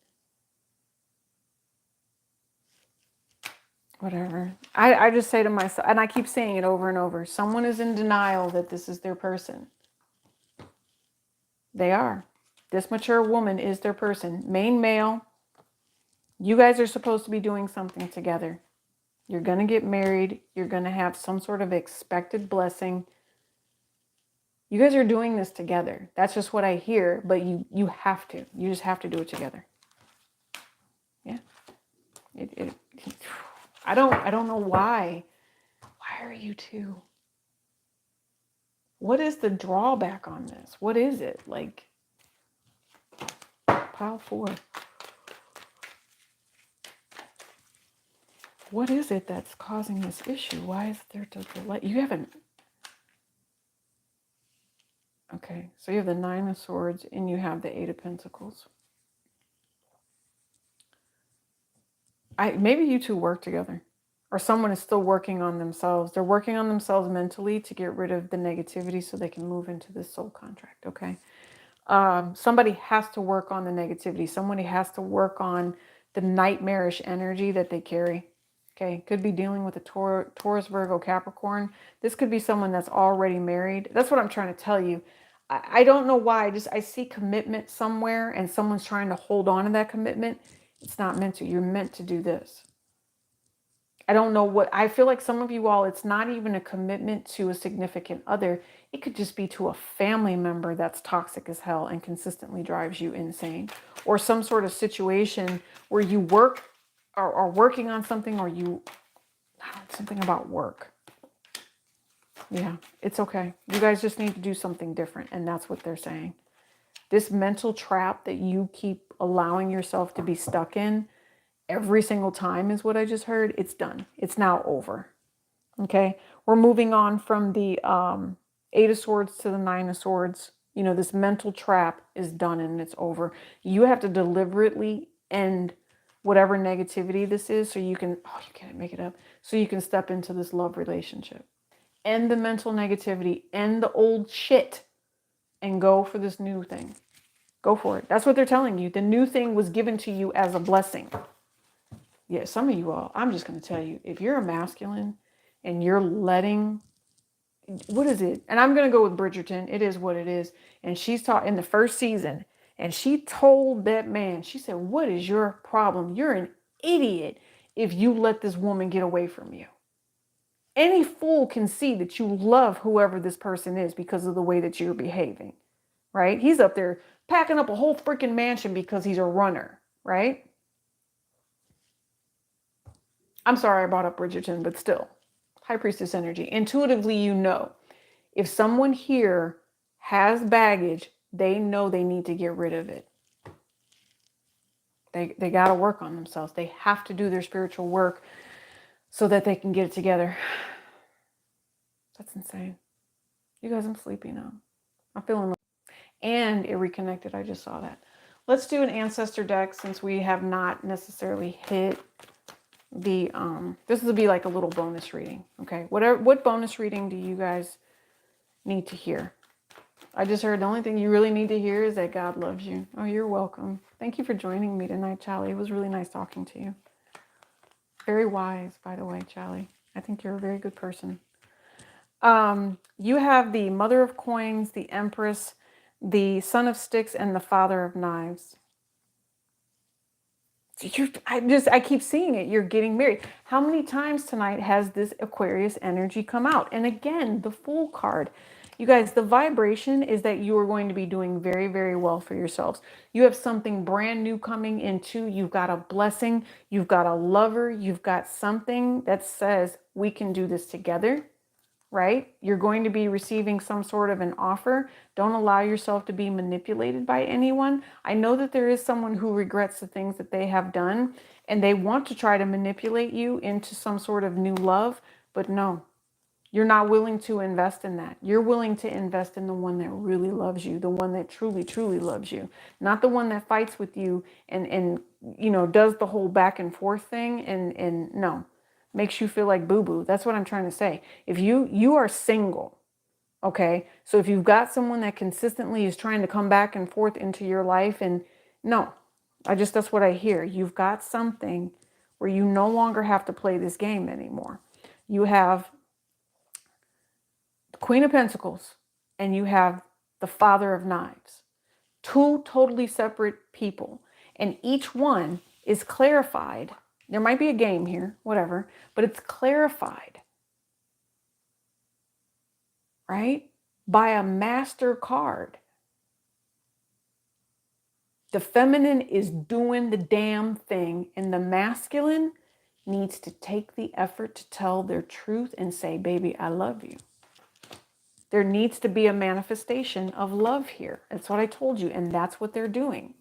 A: Whatever. I just say to myself, and I keep saying it over and over, someone is in denial that this is their person. They are. This mature woman is their person. Main male. You guys are supposed to be doing something together. You're going to get married. You're going to have some sort of expected blessing. You guys are doing this together. That's just what I hear, but you have to. You just have to do it together. Yeah. I don't know why. Why are you two? What is the drawback on this? What is it? Like, pile 4. What is it that's causing this issue? Why is there a delay? You haven't. Okay, so you have the 9 of Swords and you have the 8 of Pentacles. Maybe you two work together, or someone is still working on themselves. They're working on themselves mentally to get rid of the negativity so they can move into this soul contract. Okay. Somebody has to work on the negativity. Somebody has to work on the nightmarish energy that they carry. Okay. Could be dealing with a Taurus, Virgo, Capricorn. This could be someone that's already married. That's what I'm trying to tell you. I don't know why. I see commitment somewhere and someone's trying to hold on to that commitment. It's not meant to. You're meant to do this. I don't know what, I feel like some of you all, it's not even a commitment to a significant other. It could just be to a family member that's toxic as hell and consistently drives you insane. Or some sort of situation where you are working on something, or you, Something about work. Yeah, it's okay. You guys just need to do something different. And that's what they're saying. This mental trap that you keep allowing yourself to be stuck in every single time is what I just heard. It's done. It's now over. Okay. We're moving on from the Eight of Swords to the Nine of Swords. You know, this mental trap is done and it's over. You have to deliberately end whatever negativity this is so you can, oh, you can't make it up, so you can step into this love relationship. End the mental negativity, end the old shit, and go for this new thing. Go for it. That's what they're telling you. The new thing was given to you as a blessing. Yeah, some of you all, I'm just going to tell you, if you're a masculine and you're letting, what is it? And I'm going to go with Bridgerton. It is what it is. And she's taught in the first season, and she told that man, she said, what is your problem? You're an idiot if you let this woman get away from you. Any fool can see that you love whoever this person is because of the way that you're behaving, right? He's up there packing up a whole freaking mansion because he's a runner, right? I'm sorry I brought up Bridgerton, but still, High Priestess energy. Intuitively, you know, if someone here has baggage, they know they need to get rid of it. They got to work on themselves. They have to do their spiritual work so that they can get it together. That's insane. You guys, I'm sleepy now. I'm feeling, and it reconnected. I just saw that. Let's do an ancestor deck since we have not necessarily hit the, this will be like a little bonus reading. Okay. What bonus reading do you guys need to hear? I just heard the only thing you really need to hear is that God loves you. Oh, you're welcome. Thank you for joining me tonight, Charlie. It was really nice talking to you. Very wise, by the way, Charlie. I think you're a very good person. You have the Mother of Coins, the Empress, the Son of Sticks, and the Father of Knives. I keep seeing it. You're getting married. How many times tonight has this Aquarius energy come out? And again, the Fool card. You guys, the vibration is that you are going to be doing very, very well for yourselves. You have something brand new coming into. You've got a blessing. You've got a lover. You've got something that says we can do this together. Right? You're going to be receiving some sort of an offer. Don't allow yourself to be manipulated by anyone. I know that there is someone who regrets the things that they have done and they want to try to manipulate you into some sort of new love, but no, you're not willing to invest in that. You're willing to invest in the one that really loves you, the one that truly, truly loves you, not the one that fights with you and you know, does the whole back and forth thing and no. Makes you feel like boo-boo. That's what I'm trying to say. If you are single, okay? So if you've got someone that consistently is trying to come back and forth into your life and no, that's what I hear. You've got something where you no longer have to play this game anymore. You have the Queen of Pentacles and you have the Father of Knives. Two totally separate people. And each one is clarified. There might be a game here, whatever, but it's clarified, right? By a master card. The feminine is doing the damn thing, and the masculine needs to take the effort to tell their truth and say, baby, I love you. There needs to be a manifestation of love here. That's what I told you, and that's what they're doing.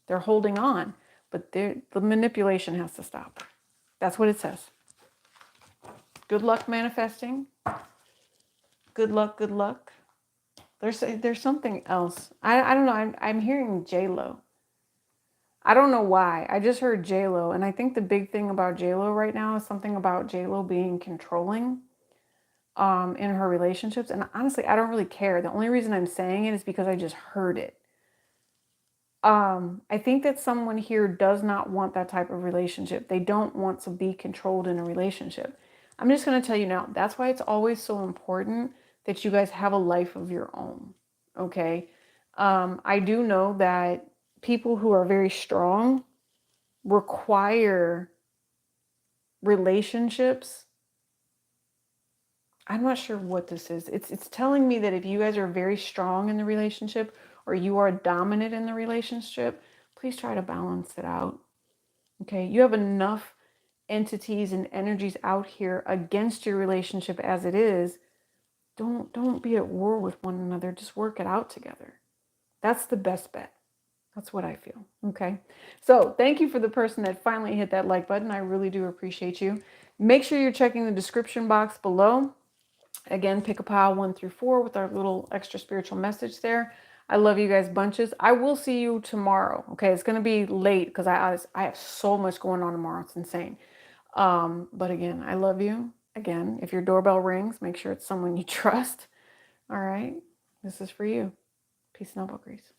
A: They're holding on, but the manipulation has to stop. That's what it says. Good luck manifesting. Good luck, good luck. There's something else. I don't know. I'm hearing J-Lo. I don't know why. I just heard J-Lo. And I think the big thing about J-Lo right now is something about J-Lo being controlling in her relationships. And honestly, I don't really care. The only reason I'm saying it is because I just heard it. I think that someone here does not want that type of relationship. They don't want to be controlled in a relationship. I'm just going to tell you now, that's why it's always so important that you guys have a life of your own. Okay. I do know that people who are very strong require relationships. I'm not sure what this is. It's telling me that if you guys are very strong in the relationship or you are dominant in the relationship, please try to balance it out. Okay. You have enough entities and energies out here against your relationship as it is, don't be at war with one another. Just work it out together. That's the best bet. That's what I feel. Okay. So thank you for the person that finally hit that like button. I really do appreciate you. Make sure you're checking the description box below. Again, pick a pile 1 through 4 with our little extra spiritual message there. I love you guys bunches. I will see you tomorrow. Okay. It's going to be late because I have so much going on tomorrow. It's insane. But again, I love you. Again, if your doorbell rings, make sure it's someone you trust. All right. This is for you. Peace and love, Grace.